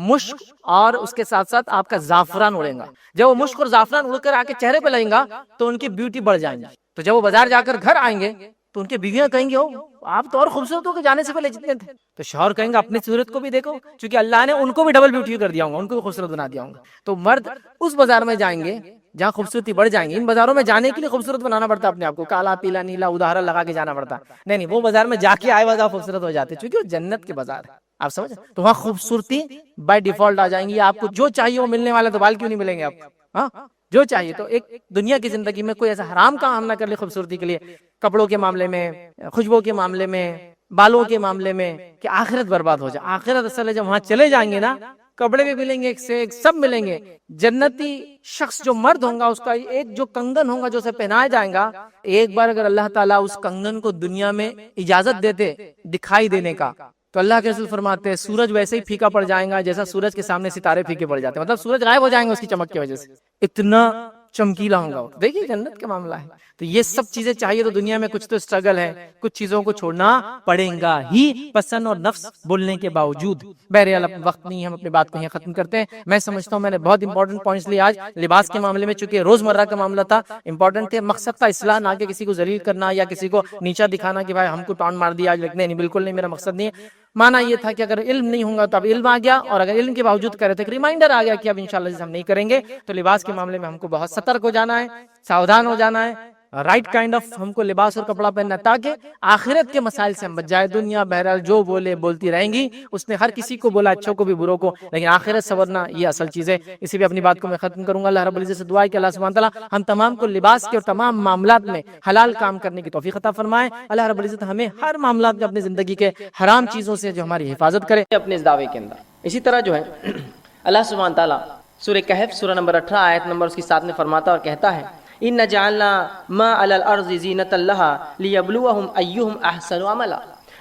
مشک، اور اس کے ساتھ ساتھ آپ کا زعفران اڑے گا۔ جب وہ مشک اور زعفران اڑ کر آ کے چہرے پہ لگیں گا تو ان کی بیوٹی بڑھ جائیں گی، تو جب وہ بازار جا کر گھر آئیں گے تو ان کے بیویاں کہیں گے آپ تو اور خوبصورت ہو کے جانے سے پہلے جتنے تھے، تو شوہر کہیں گے اپنی صورت کو بھی دیکھو، چونکہ اللہ نے ان کو بھی ڈبل بیوٹی کر دیا ہوگا، ان کو بھی خوبصورت بنا دیا ہوگا۔ تو مرد اس بازار میں جائیں گے جہاں خوبصورتی بڑھ جائیں گی۔ ان بازاروں میں جانے کے لیے خوبصورت بنانا پڑتا ہے اپنے آپ کو، کالا پیلا نیلا ادھارا لگا کے جانا پڑتا ہے، نہیں وہ بازار میں جا کے آئے بازار خوبصورت ہو جاتے، چونکہ وہ جنت کے بازار ہے، آپ سمجھ، تو وہاں خوبصورتی بائی ڈیفالٹ آ جائیں گی، آپ کو جو چاہیے وہ ملنے والا، تو بال کیوں نہیں ملیں گے آپ کو؟ ہاں جو چاہیے، تو ایک دنیا کی زندگی میں کوئی ایسا حرام کام نہ کر لے خوبصورتی کے لیے، کپڑوں کے معاملے میں، خوشبو کے معاملے میں، بالوں کے معاملے میں، کہ آخرت برباد ہو جائے۔ آخرت اصل ہے جب وہاں چلے جائیں گے نا، کپڑے بھی ملیں گے ایک سے ایک، سب ملیں گے۔ جنتی شخص جو مرد ہوگا اس کا ایک جو کنگن ہوگا جو اسے پہنایا جائے گا، ایک بار اگر اللہ تعالیٰ اس کنگن کو دنیا میں اجازت دیتے دکھائی دینے کا، تو اللہ کے رسول فرماتے ہیں سورج ویسے ہی پھیکا پڑ جائے گا جیسا سورج کے سامنے ستارے پھیکے پڑ جاتے ہیں، مطلب سورج غائب ہو جائیں گے اس کی چمک کی وجہ سے، اتنا چمکیلا ہوگا۔ دیکھیے جنت کا معاملہ ہے، تو یہ سب چیزیں چاہیے تو دنیا میں کچھ تو اسٹرگل ہے، کچھ چیزوں کو چھوڑنا پڑے گا ہی، پسند اور نفس بولنے کے باوجود۔ بہرحال اب وقت نہیں، ہم اپنی بات کو یہاں ختم کرتے ہیں۔ میں سمجھتا ہوں میں نے بہت امپورٹنٹ پوائنٹس لیے آج لباس کے معاملے میں، چونکہ روزمرہ کا معاملہ تھا، امپورٹنٹ تھے، مقصد تھا اصلاح، نہ کہ کسی کو ذلیل کرنا یا کسی کو نیچا دکھانا کہ بھائی ہم کو ٹانٹ مار دیا آج، نہیں بالکل نہیں، میرا مقصد نہیں ہے۔ مانا یہ تھا کہ اگر علم نہیں ہوگا تو اب علم آ گیا، اور اگر علم کے باوجود کر رہے تھے ریمائنڈر آ گیا کہ اب انشاءاللہ ہم نہیں کریں گے، تو لباس کے معاملے میں ہم کو بہت سترک ہو جانا ہے، ساودھان ہو جانا ہے، رائٹ کائنڈ آف ہم کو لباس اور کپڑا پہننا، تاکہ آخرت کے مسائل سے ہم بچ جائے۔ دنیا بہرحال جو بولے بولتی رہیں گی، اس نے ہر کسی کو بولا، اچھوں کو بھی بروں کو، لیکن آخرت سنورنا یہ اصل چیز ہے۔ اسی بھی اپنی بات کو میں ختم کروں گا۔ اللہ رب العزت سے دعا ہے کہ اللہ سبحانہ تعالیٰ ہم تمام کو لباس کے اور تمام معاملات میں حلال کام کرنے کی توفیق عطا فرمائے۔ اللہ رب العزت ہمیں ہر معاملات میں اپنی زندگی کے حرام چیزوں سے جو ہماری حفاظت کرے اپنے اس دعوے کے اندر۔ اسی طرح جو ہے اللہ سبحانہ تعالیٰ سورہ کہف سورہ نمبر 18 آیت نمبر اس کی 7 میں فرماتا اور کہتا ہے اِنَّ جَعَلْنَا مَا عَلَى الْأَرْضِ زِينَةً لَهَا لِيَبْلُوَهُمْ أَيُّهُمْ أَحْسَنُ عَمَلًا۔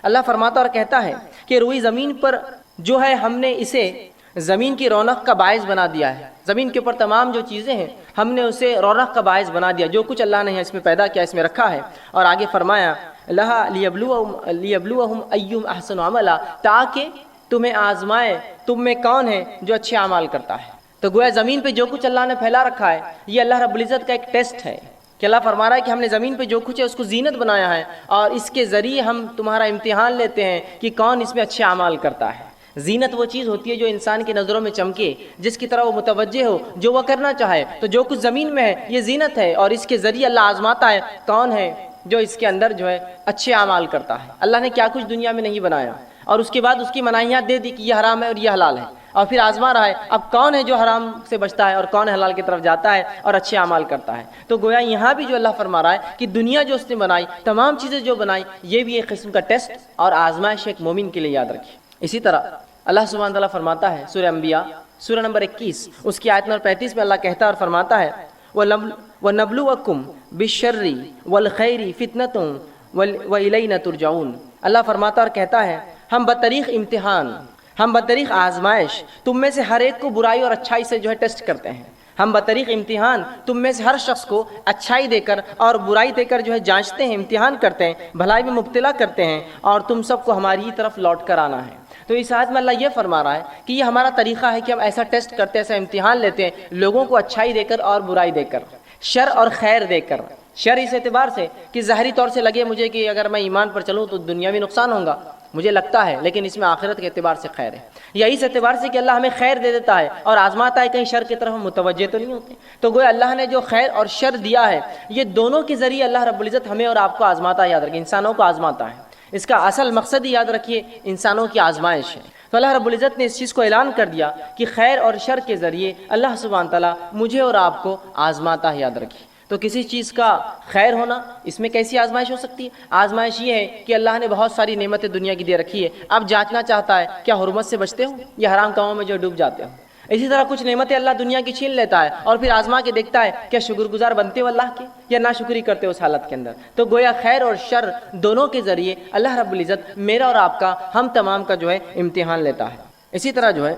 اللہ فرماتا اور کہتا ہے کہ روئی زمین پر جو ہے ہم نے اسے زمین کی رونق کا باعث بنا دیا ہے. زمین کے اوپر تمام جو چیزیں ہیں ہم نے اسے رونق کا باعث بنا دیا. جو کچھ اللہ نے اس میں پیدا کیا، اس میں رکھا ہے. اور آگے فرمایا لہا لیبلوہم ایہم احسن عملا، تاکہ تمہیں آزمائے تم میں کون ہے جو اچھے اعمال کرتا ہے. تو گویا زمین پہ جو کچھ اللہ نے پھیلا رکھا ہے یہ اللہ رب العزت کا ایک ٹیسٹ ہے کہ اللہ فرما رہا ہے کہ ہم نے زمین پہ جو کچھ ہے اس کو زینت بنایا ہے، اور اس کے ذریعے ہم تمہارا امتحان لیتے ہیں کہ کون اس میں اچھے اعمال کرتا ہے. زینت وہ چیز ہوتی ہے جو انسان کی نظروں میں چمکے، جس کی طرح وہ متوجہ ہو، جو وہ کرنا چاہے. تو جو کچھ زمین میں ہے یہ زینت ہے، اور اس کے ذریعے اللہ آزماتا ہے کون ہے جو اس کے اندر جو ہے اچھے اعمال کرتا ہے. اللہ نے کیا کچھ دنیا میں نہیں بنایا، اور اس کے بعد اس کی مناہیات دے دی کہ یہ حرام ہے اور یہ حلال ہے، اور پھر آزما رہا ہے اب کون ہے جو حرام سے بچتا ہے اور کون حلال کی طرف جاتا ہے اور اچھے اعمال کرتا ہے. تو گویا یہاں بھی جو اللہ فرما رہا ہے کہ دنیا جو اس نے بنائی، تمام چیزیں جو بنائی، یہ بھی ایک قسم کا ٹیسٹ اور آزمائش ایک مومن کے لیے یاد رکھیے. اسی طرح اللہ سبحانہ تعالیٰ فرماتا ہے سورہ انبیاء سورہ نمبر 21 اس کی آیت نمبر 35 میں اللہ کہتا ہے اور فرماتا ہے وَنَبْلُوَكُمْ بِالشَّرِّ وَالْخَيْرِ فِتْنَةٌ وَإِلَيْنَا تُرْجَعُونَ. اللہ فرماتا اور کہتا ہے ہم بطریق امتحان، ہم بطریق آزمائش تم میں سے ہر ایک کو برائی اور اچھائی سے جو ہے ٹیسٹ کرتے ہیں. ہم بطریق امتحان تم میں سے ہر شخص کو اچھائی دے کر اور برائی دے کر جو ہے جانچتے ہیں، امتحان کرتے ہیں، بھلائی میں مبتلا کرتے ہیں، اور تم سب کو ہماری طرف لوٹ کر آنا ہے. تو اس آیت میں اللہ یہ فرما رہا ہے کہ یہ ہمارا طریقہ ہے کہ ہم ایسا ٹیسٹ کرتے ہیں، ایسا امتحان لیتے ہیں لوگوں کو اچھائی دے کر اور برائی دے کر، شر اور خیر دے کر. شر اس اعتبار سے کہ ظاہری طور سے لگے مجھے کہ اگر میں ایمان پر چلوں تو دنیاوی نقصان ہوگا، مجھے لگتا ہے، لیکن اس میں آخرت کے اعتبار سے خیر ہے. یا اس اعتبار سے کہ اللہ ہمیں خیر دے دیتا ہے اور آزماتا ہے، کہیں شر کی طرف ہم متوجہ تو نہیں ہوتے. تو گویا اللہ نے جو خیر اور شر دیا ہے یہ دونوں کے ذریعے اللہ رب العزت ہمیں اور آپ کو آزماتا ہے. یاد رکھیں انسانوں کو آزماتا ہے. اس کا اصل مقصد ہی یاد رکھیے انسانوں کی آزمائش ہے. تو اللہ رب العزت نے اس چیز کو اعلان کر دیا کہ خیر اور شر کے ذریعے اللہ سبحانہ تعالیٰ مجھے اور آپ کو آزماتا ہے. یاد رکھیے. تو کسی چیز کا خیر ہونا، اس میں کیسی آزمائش ہو سکتی ہے؟ آزمائش یہ ہے کہ اللہ نے بہت ساری نعمتیں دنیا کی دے رکھی ہے، اب جانچنا چاہتا ہے کیا حرمت سے بچتے ہو یا حرام کاموں میں جو ڈوب جاتے ہو. اسی طرح کچھ نعمتیں اللہ دنیا کی چھین لیتا ہے اور پھر آزما کے دیکھتا ہے کیا شکر گزار بنتے ہو اللہ کے یا ناشکری کرتے ہو اس حالت کے اندر. تو گویا خیر اور شر دونوں کے ذریعے اللہ رب العزت میرا اور آپ کا، ہم تمام کا جو ہے امتحان لیتا ہے. اسی طرح جو ہے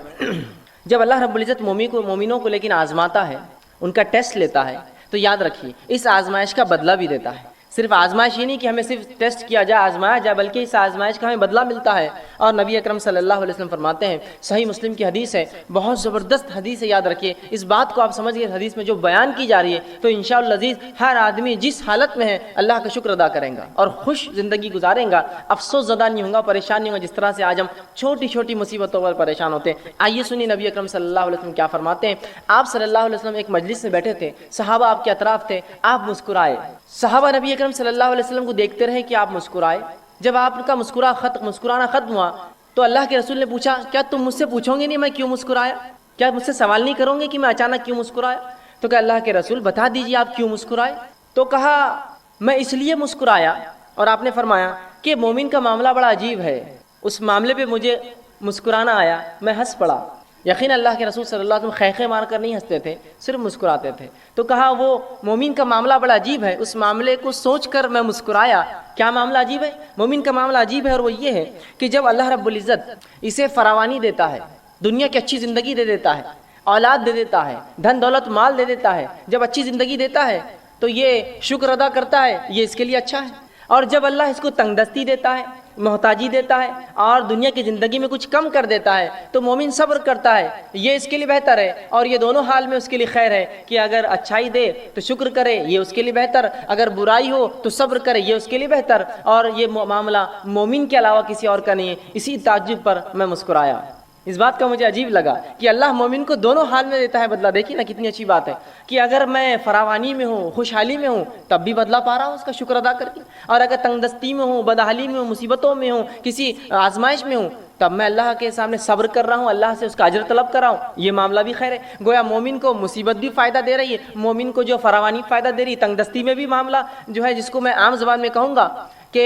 جب اللہ رب العزت مومنوں کو لیکن آزماتا ہے، ان کا ٹیسٹ لیتا ہے، تو یاد رکھیے اس آزمائش کا بدلہ بھی دیتا ہے. صرف آزمائش ہی نہیں کہ ہمیں صرف ٹیسٹ کیا جائے، آزمایا جائے، بلکہ اس آزمائش کا ہمیں بدلہ ملتا ہے. اور نبی اکرم صلی اللہ علیہ وسلم فرماتے ہیں، صحیح مسلم کی حدیث ہے، بہت زبردست حدیث ہے. یاد رکھیے اس بات کو آپ سمجھ گئے، حدیث میں جو بیان کی جا رہی ہے تو انشاءاللہ عزیز ہر آدمی جس حالت میں ہے اللہ کا شکر ادا کریں گا اور خوش زندگی گزاریں گا، افسوس زدہ نہیں ہوگا، پریشان نہیں ہوگا جس طرح سے آج ہم چھوٹی چھوٹی مصیبتوں پر پریشان ہوتے ہیں. آئیے سنیے نبی اکرم صلی اللہ علیہ وسلم کیا فرماتے ہیں. آپ صلی اللہ علیہ وسلم ایک مجلس میں بیٹھے تھے، صحابہ آپ کے اطراف تھے، آپ مسکرائے. صحابہ نبی اکرم صلی اللہ علیہ وسلم کو دیکھتے رہے کہ آپ مسکرائے. جب آپ کا مسکرانا ختم ہوا تو اللہ کے رسول نے پوچھا کیا تم مجھ سے پوچھو گے نہیں میں کیوں مسکرایا؟ کیا مجھ سے سوال نہیں کرو گے کہ میں اچانک کیوں مسکرایا؟ تو کہ اللہ کے رسول بتا دیجیے آپ کیوں مسکرائے. تو کہا میں اس لیے مسکرایا، اور آپ نے فرمایا کہ مومن کا معاملہ بڑا عجیب ہے، اس معاملے پہ مجھے مسکرانا آیا، میں ہنس پڑا. یقین اللہ کے رسول صلی اللہ علیہ وسلم خیخے مار کر نہیں ہنستے تھے، صرف مسکراتے تھے. تو کہا وہ مومن کا معاملہ بڑا عجیب ہے، اس معاملے کو سوچ کر میں مسکرایا. کیا معاملہ عجیب ہے؟ مومن کا معاملہ عجیب ہے، اور وہ یہ ہے کہ جب اللہ رب العزت اسے فراوانی دیتا ہے، دنیا کی اچھی زندگی دے دیتا ہے، اولاد دے دیتا ہے، دھن دولت مال دے دیتا ہے، جب اچھی زندگی دیتا ہے تو یہ شکر ادا کرتا ہے، یہ اس کے لیے اچھا ہے. اور جب اللہ اس کو تنگ دستی دیتا ہے، محتاجی دیتا ہے اور دنیا کی زندگی میں کچھ کم کر دیتا ہے تو مومن صبر کرتا ہے، یہ اس کے لیے بہتر ہے. اور یہ دونوں حال میں اس کے لیے خیر ہے کہ اگر اچھائی دے تو شکر کرے، یہ اس کے لیے بہتر، اگر برائی ہو تو صبر کرے، یہ اس کے لیے بہتر. اور یہ معاملہ مومن کے علاوہ کسی اور کا نہیں ہے. اسی تعجب پر میں مسکرایا. اس بات کا مجھے عجیب لگا کہ اللہ مومن کو دونوں حال میں دیتا ہے بدلہ. دیکھیے نا کتنی اچھی بات ہے کہ اگر میں فراوانی میں ہوں، خوشحالی میں ہوں، تب بھی بدلہ پا رہا ہوں اس کا شکر ادا کر کے. اور اگر تنگ دستی میں ہوں، بدحالی میں ہوں، مصیبتوں میں ہوں، کسی آزمائش میں ہوں، تب میں اللہ کے سامنے صبر کر رہا ہوں، اللہ سے اس کا اجر طلب کر رہا ہوں. یہ معاملہ بھی خیر ہے. گویا مومن کو مصیبت بھی فائدہ دے رہی ہے، مومن کو جو فراوانی فائدہ دے رہی ہے، تنگ دستی میں بھی معاملہ جو ہے جس کو میں عام زبان میں کہوں گا کہ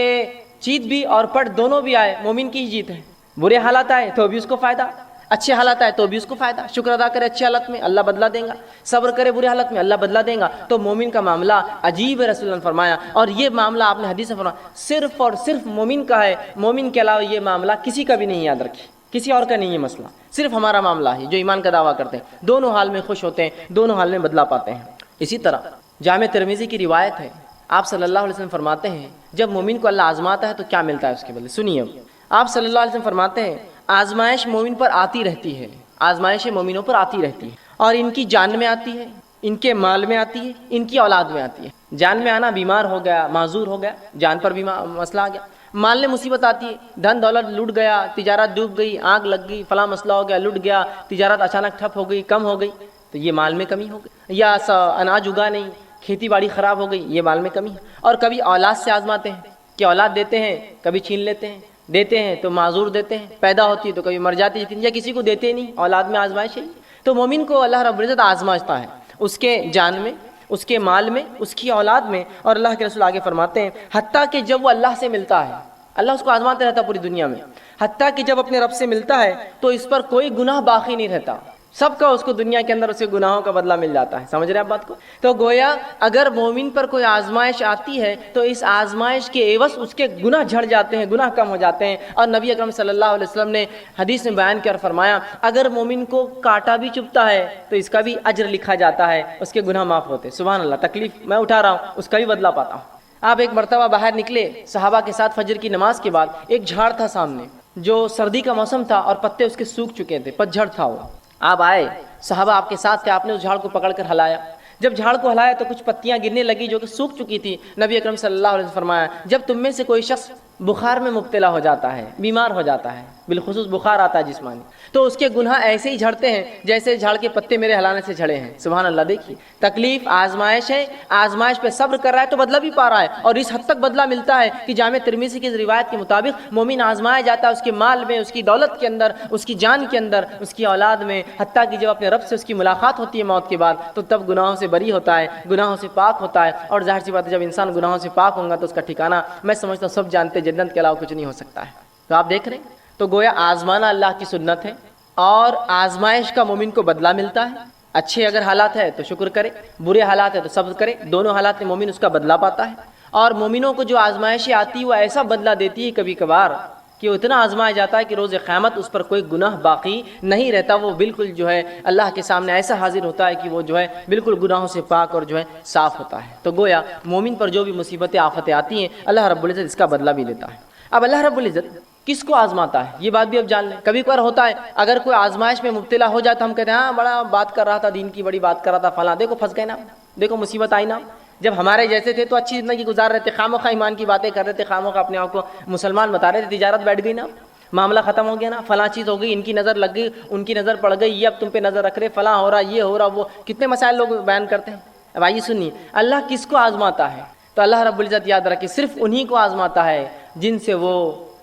جیت بھی اور پٹ دونوں بھی آئے مومن کی ہی جیت ہے. برے حالات آئے تو بھی اس کو فائدہ، اچھے حالات آئے تو بھی اس کو فائدہ. شکر ادا کرے اچھے حالت میں اللہ بدلہ دے گا، صبر کرے برے حالت میں اللہ بدلہ دے گا. تو مومن کا معاملہ عجیب ہے، رسول اللہ نے فرمایا. اور یہ معاملہ آپ نے حدیث میں فرمایا صرف اور صرف مومن کا ہے، مومن کے علاوہ یہ معاملہ کسی کا بھی نہیں. یاد رکھیے کسی اور کا نہیں ہے مسئلہ، صرف ہمارا معاملہ ہے جو ایمان کا دعویٰ کرتے ہیں، دونوں حال میں خوش ہوتے ہیں، دونوں حال میں بدلہ پاتے ہیں۔ اسی طرح جامع ترمذی کی روایت ہے، آپ صلی اللہ علیہ وسلم فرماتے ہیں جب مومن کو اللہ آزماتا ہے تو کیا ملتا ہے اس کے بدلے۔ سنیے، آپ صلی اللہ علیہ وسلم فرماتے ہیں آزمائش مومن پر آتی رہتی ہے، آزمائش مومنوں پر آتی رہتی ہے، اور ان کی جان میں آتی ہے، ان کے مال میں آتی ہے، ان کی اولاد میں آتی ہے۔ جان میں آنا، بیمار ہو گیا، معذور ہو گیا، جان پر بھی مسئلہ آ گیا۔ مال میں مصیبت آتی ہے، دھن دولت لٹ گیا، تجارت ڈوب گئی، آگ لگ گئی، فلاں مسئلہ ہو گیا، لٹ گیا، تجارت اچانک ٹھپ ہو گئی، کم ہو گئی، تو یہ مال میں کمی ہو گئی۔ یا اناج اگا نہیں، کھیتی باڑی خراب ہو گئی، یہ مال میں کمی ہے۔ اور کبھی اولاد سے آزماتے ہیں کہ اولاد دیتے ہیں، کبھی چھین لیتے ہیں، دیتے ہیں تو معذور دیتے ہیں، پیدا ہوتی ہے تو کبھی مر جاتی ہے، یا کسی کو دیتے نہیں، اولاد میں آزمائش ہے۔ تو مومن کو اللہ رب العزت آزمائشتا ہے، اس کے جان میں، اس کے مال میں، اس کی اولاد میں۔ اور اللہ کے رسول آگے فرماتے ہیں حتیٰ کہ جب وہ اللہ سے ملتا ہے، اللہ اس کو آزماتے رہتا پوری دنیا میں، حتیٰ کہ جب اپنے رب سے ملتا ہے تو اس پر کوئی گناہ باقی نہیں رہتا، سب کا اس کو دنیا کے اندر اسے گناہوں کا بدلہ مل جاتا ہے۔ سمجھ رہے ہیں آپ بات کو؟ تو گویا اگر مومن پر کوئی آزمائش آتی ہے تو اس آزمائش کے عوض اس کے گناہ جھڑ جاتے ہیں، گناہ کم ہو جاتے ہیں۔ اور نبی اکرم صلی اللہ علیہ وسلم نے حدیث میں بیان کیا اور فرمایا اگر مومن کو کانٹا بھی چبھتا ہے تو اس کا بھی اجر لکھا جاتا ہے، اس کے گناہ معاف ہوتے ہیں۔ سبحان اللہ، تکلیف میں اٹھا رہا ہوں اس کا بھی بدلہ پاتا ہوں۔ آپ ایک مرتبہ باہر نکلے صحابہ کے ساتھ فجر کی نماز کے بعد، ایک جھاڑ تھا سامنے، جو سردی کا موسم تھا اور پتے اس کے سوکھ چکے تھے، پتجھڑ تھا وہ۔ آپ آئے، صحابہ آپ کے ساتھ تھے، آپ نے اس جھاڑ کو پکڑ کر ہلایا۔ جب جھاڑ کو ہلایا تو کچھ پتیاں گرنے لگی جو کہ سوکھ چکی تھی۔ نبی اکرم صلی اللہ علیہ وسلم فرمایا جب تم میں سے کوئی شخص بخار میں مبتلا ہو جاتا ہے، بیمار ہو جاتا ہے، بالخصوص بخار آتا ہے جسمانی، تو اس کے گناہ ایسے ہی جھڑتے ہیں جیسے جھاڑ کے پتے میرے ہلانے سے جھڑے ہیں۔ سبحان اللہ، دیکھیے تکلیف، آزمائش ہے، آزمائش پہ صبر کر رہا ہے تو بدلہ بھی پا رہا ہے، اور اس حد تک بدلہ ملتا ہے کہ جامع ترمذی کی روایت کے مطابق مومن آزمایا جاتا ہے اس کے مال میں، اس کی دولت کے اندر، اس کی جان کے اندر، اس کی اولاد میں، حتیٰ کہ جب اپنے رب سے اس کی ملاقات ہوتی ہے موت کے بعد تو تب گناہوں سے بری ہوتا ہے، گناہوں سے پاک ہوتا ہے۔ اور ظاہر سی بات ہے جب انسان گناہوں سے پاک ہوگا تو اس کا ٹھکانہ میں سمجھتا ہوں سب جانتے ہیں، جنت کے علاوہ کچھ نہیں ہو سکتا ہے۔ تو آپ دیکھ رہے ہیں، تو گویا آزمانا اللہ کی سنت ہے، اور آزمائش کا مومن کو بدلہ ملتا ہے۔ اچھے اگر حالات ہے تو شکر کرے، برے حالات ہے تو صبر کرے، دونوں حالات میں مومن اس کا بدلہ پاتا ہے۔ اور مومنوں کو جو آزمائشیں آتی وہ ایسا بدلہ دیتی ہے کبھی کبھار کہ وہ اتنا آزمایا جاتا ہے کہ روز قیامت اس پر کوئی گناہ باقی نہیں رہتا، وہ بالکل جو ہے اللہ کے سامنے ایسا حاضر ہوتا ہے کہ وہ جو ہے بالکل گناہوں سے پاک اور جو ہے صاف ہوتا ہے۔ تو گویا مومن پر جو بھی مصیبتیں آفتیں آتی ہیں اللہ رب العزت اس کا بدلہ بھی لیتا ہے۔ اب اللہ رب العزت کس کو آزماتا ہے یہ بات بھی اب جان لیں۔ کبھی کبھار ہوتا ہے اگر کوئی آزمائش میں مبتلا ہو جائے تو ہم کہتے ہیں ہاں بڑا بات کر رہا تھا، دین کی بڑی بات کر رہا تھا، فلاں دیکھو پھنس گئے نا، دیکھو مصیبت آئی نا۔ جب ہمارے جیسے تھے تو اچھی زندگی گزار رہے تھے، خاموخواہ ایمان کی باتیں کر رہے تھے، خاموخواہ اپنے آپ کو مسلمان بتا رہے تھے، تجارت بیٹھ گئی نا، معاملہ ختم ہو گیا نا، فلاں چیز ہو گئی، ان کی نظر لگ گئی، ان کی نظر پڑ گئی، یہ اب تم پہ نظر رکھ رہے، فلاں ہو رہا، یہ ہو رہا، وہ کتنے مسائل لوگ بیان کرتے ہیں۔ اب آئیے سنیے اللہ کس کو آزماتا ہے، تو اللہ رب العزت یاد رکھے صرف انہی کو آزماتا ہے جن سے وہ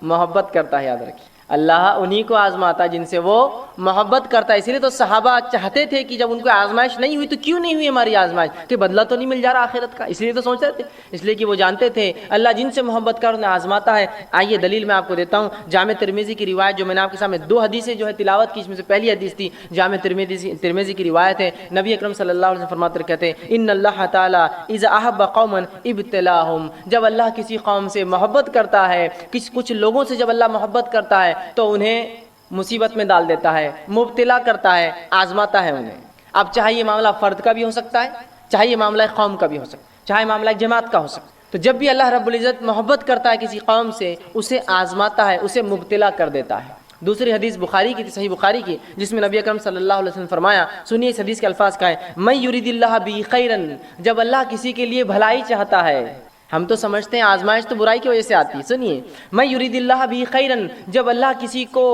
محبت کرتا ہے۔ یاد رکھیے اللہ انہی کو آزماتا ہے جن سے وہ محبت کرتا ہے۔ اسی لیے تو صحابہ چاہتے تھے کہ جب ان کو آزمائش نہیں ہوئی تو کیوں نہیں ہوئی ہماری آزمائش، کہ بدلہ تو نہیں مل جا رہا آخرت کا، اس لیے تو سوچ رہے تھے، اس لیے کہ وہ جانتے تھے اللہ جن سے محبت کر انہیں آزماتا ہے۔ آئیے دلیل میں آپ کو دیتا ہوں، جامع ترمذی کی روایت جو میں نے آپ کے سامنے دو حدیثیں جو ہے تلاوت کی، اس میں سے پہلی حدیث تھی جامع ترمذی کی روایت ہے، نبی اکرم صلی اللہ علیہ وسلم فرماتے کہتے ہیں ان اللہ تعالی اذا احب قوما ابتلاهم، جب اللہ کسی قوم سے محبت کرتا ہے، کچھ لوگوں سے جب اللہ محبت کرتا ہے تو انہیں مصیبت میں ڈال دیتا ہے، مبتلا کرتا ہے، آزماتا ہے انہیں۔ اب چاہے یہ معاملہ فرد کا بھی ہو سکتا ہے، چاہے یہ معاملہ قوم کا بھی ہو سکتا ہے، چاہے معاملہ جماعت کا ہو سکتا ہے، تو جب بھی اللہ رب العزت محبت کرتا ہے کسی قوم سے اسے آزماتا ہے، اسے مبتلا کر دیتا ہے۔ دوسری حدیث بخاری کی تھی، صحیح بخاری کی، جس میں نبی اکرم صلی اللہ علیہ وسلم فرمایا، سنیے اس حدیث کے الفاظ کا ہے من یرید اللہ بہ خیرا، جب اللہ کسی کے لیے بھلائی چاہتا ہے، ہم تو سمجھتے ہیں آزمائش تو برائی کی وجہ سے آتی ہے، سنیے من یرید اللہ بہ خیرا، جب اللہ کسی کو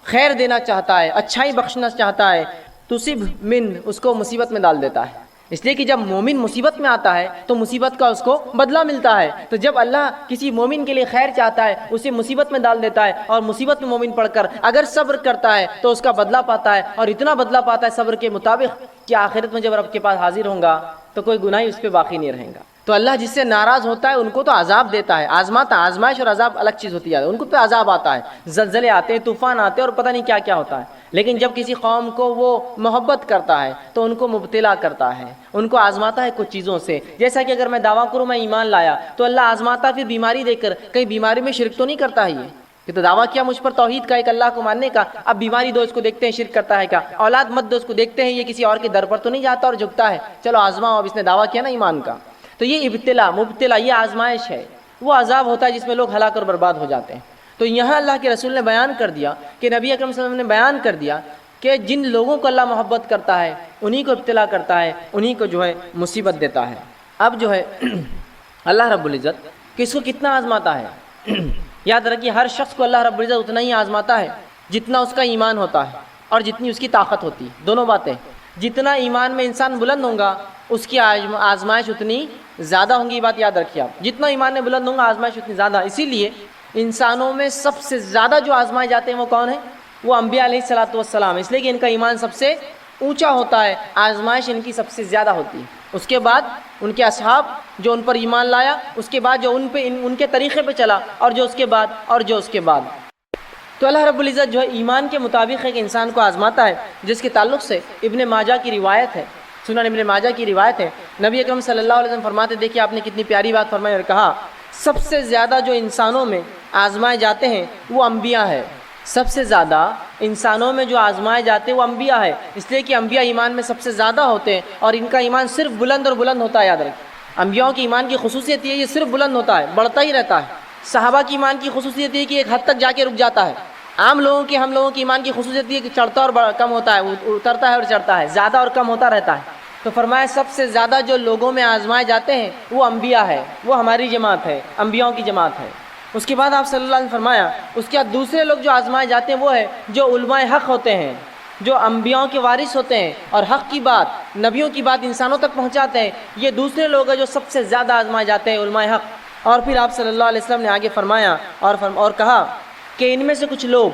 خیر دینا چاہتا ہے، اچھائی بخشنا چاہتا ہے، تصب من، اس کو مصیبت میں ڈال دیتا ہے۔ اس لیے کہ جب مومن مصیبت میں آتا ہے تو مصیبت کا اس کو بدلہ ملتا ہے، تو جب اللہ کسی مومن کے لیے خیر چاہتا ہے اسے مصیبت میں ڈال دیتا ہے، اور مصیبت میں مومن پڑھ کر اگر صبر کرتا ہے تو اس کا بدلہ پاتا ہے، اور اتنا بدلہ پاتا ہے صبر کے مطابق کہ آخرت میں جب رب کے پاس حاضر ہوں گا تو کوئی گناہ اس پہ باقی نہیں رہے گا۔ تو اللہ جس سے ناراض ہوتا ہے ان کو تو عذاب دیتا ہے، آزماتا، آزمائش اور عذاب الگ چیز ہوتی ہے، ان کو پہ عذاب آتا ہے، زلزلے آتے ہیں، طوفان آتے ہیں، اور پتہ نہیں کیا کیا ہوتا ہے، لیکن جب کسی قوم کو وہ محبت کرتا ہے تو ان کو مبتلا کرتا ہے، ان کو آزماتا ہے کچھ چیزوں سے۔ جیسا کہ اگر میں دعویٰ کروں میں ایمان لایا تو اللہ آزماتا پھر بیماری دے کر، کہیں بیماری میں شرک تو نہیں کرتا ہے، کہ تو دعویٰ کیا مجھ پر توحید کا، ایک اللہ کو ماننے کا، اب بیماری دو اس کو دیکھتے ہیں شرک کرتا ہے کیا، اولاد مت دو اس کو دیکھتے ہیں یہ کسی اور کے در پر تو نہیں جاتا اور جھکتا ہے، چلو آزماؤ، اب اس نے دعویٰ کیا نا ایمان کا۔ تو یہ ابتلا مبتلا، یہ آزمائش ہے، وہ عذاب ہوتا ہے جس میں لوگ ہلاک اور برباد ہو جاتے ہیں۔ تو یہاں اللہ کے رسول نے بیان کر دیا کہ نبی اکرم صلی اللہ علیہ وسلم نے بیان کر دیا کہ جن لوگوں کو اللہ محبت کرتا ہے انہی کو ابتلا کرتا ہے، انہی کو جو ہے مصیبت دیتا ہے۔ اب جو ہے اللہ رب العزت کس کو کتنا آزماتا ہے، یاد رکھیے ہر شخص کو اللہ رب العزت اتنا ہی آزماتا ہے جتنا اس کا ایمان ہوتا ہے اور جتنی اس کی طاقت ہوتی ہے، دونوں باتیں۔ جتنا ایمان میں انسان بلند ہوگا اس کی آزمائش اتنی زیادہ ہوں گی، یہ بات یاد رکھیے آپ، جتنا ایمان میں بلند ہوگا آزمائش اتنی زیادہ۔ اسی لیے انسانوں میں سب سے زیادہ جو آزمائے جاتے ہیں وہ کون ہیں؟ وہ انبیاء علیہ الصلوۃ والسلام، اس لیے کہ ان کا ایمان سب سے اونچا ہوتا ہے، آزمائش ان کی سب سے زیادہ ہوتی ہے۔ اس کے بعد ان کے اصحاب جو ان پر ایمان لایا، اس کے بعد جو ان کے طریقے پہ چلا، اور جو اس کے بعد تو اللہ رب العزت جو ہے ایمان کے مطابق ایک انسان کو آزماتا ہے، جس کے تعلق سے ابن ماجہ کی روایت ہے، سنن ابن ماجہ کی روایت ہے، نبی اکرم صلی اللہ علیہ وسلم فرماتے، دیکھیے آپ نے کتنی پیاری بات فرمائی اور کہا سب سے زیادہ جو انسانوں میں آزمائے جاتے ہیں وہ انبیاء ہے، سب سے زیادہ انسانوں میں جو آزمائے جاتے ہیں وہ انبیاء ہے، اس لیے کہ انبیاء ایمان میں سب سے زیادہ ہوتے ہیں اور ان کا ایمان صرف بلند اور بلند ہوتا ہے۔ یاد رکھیں انبیاء کی ایمان کی خصوصیت یہ صرف بلند ہوتا ہے، بڑھتا ہی رہتا ہے۔ صحابہ کی ایمان کی خصوصیت یہ کہ ایک حد تک جا کے رک جاتا ہے۔ عام لوگوں کی، ہم لوگوں کی ایمان کی خصوصیت یہ کہ چڑھتا اور کم ہوتا ہے، اترتا ہے اور چڑھتا ہے، زیادہ اور کم ہوتا رہتا ہے۔ تو فرمایا سب سے زیادہ جو لوگوں میں آزمائے جاتے ہیں وہ انبیاء ہے، وہ ہماری جماعت ہے، انبیاء کی جماعت ہے۔ اس کے بعد آپ صلی اللہ علیہ وسلم فرمایا اس کے بعد دوسرے لوگ جو آزمائے جاتے ہیں وہ ہے جو علماء حق ہوتے ہیں، جو انبیاء کے وارث ہوتے ہیں اور حق کی بات، نبیوں کی بات انسانوں تک پہنچاتے ہیں، یہ دوسرے لوگ ہیں جو سب سے زیادہ آزمائے جاتے ہیں، علماء حق۔ اور پھر آپ صلی اللہ علیہ وسلم نے آگے فرمایا اور کہا کہ ان میں سے کچھ لوگ،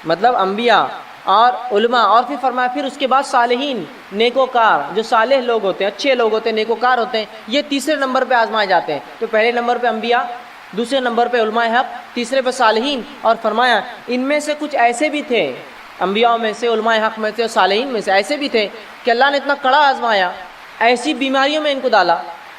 مطلب انبیاء اور علماء، اور پھر فرمایا پھر اس کے بعد صالحین، نیکوکار، جو صالح لوگ ہوتے ہیں، اچھے لوگ ہوتے ہیں، نیکوکار ہوتے ہیں، یہ تیسرے نمبر پہ آزمائے جاتے ہیں۔ تو پہلے نمبر پہ انبیاء، دوسرے نمبر پہ علماء حق، تیسرے پہ صالحین، اور فرمایا ان میں سے کچھ ایسے بھی تھے، انبیاء میں سے، علماء حق میں سے اور صالحین میں سے ایسے بھی تھے کہ اللہ نے اتنا کڑا آزمایا، ایسی بیماریوں میں ان کو ڈالا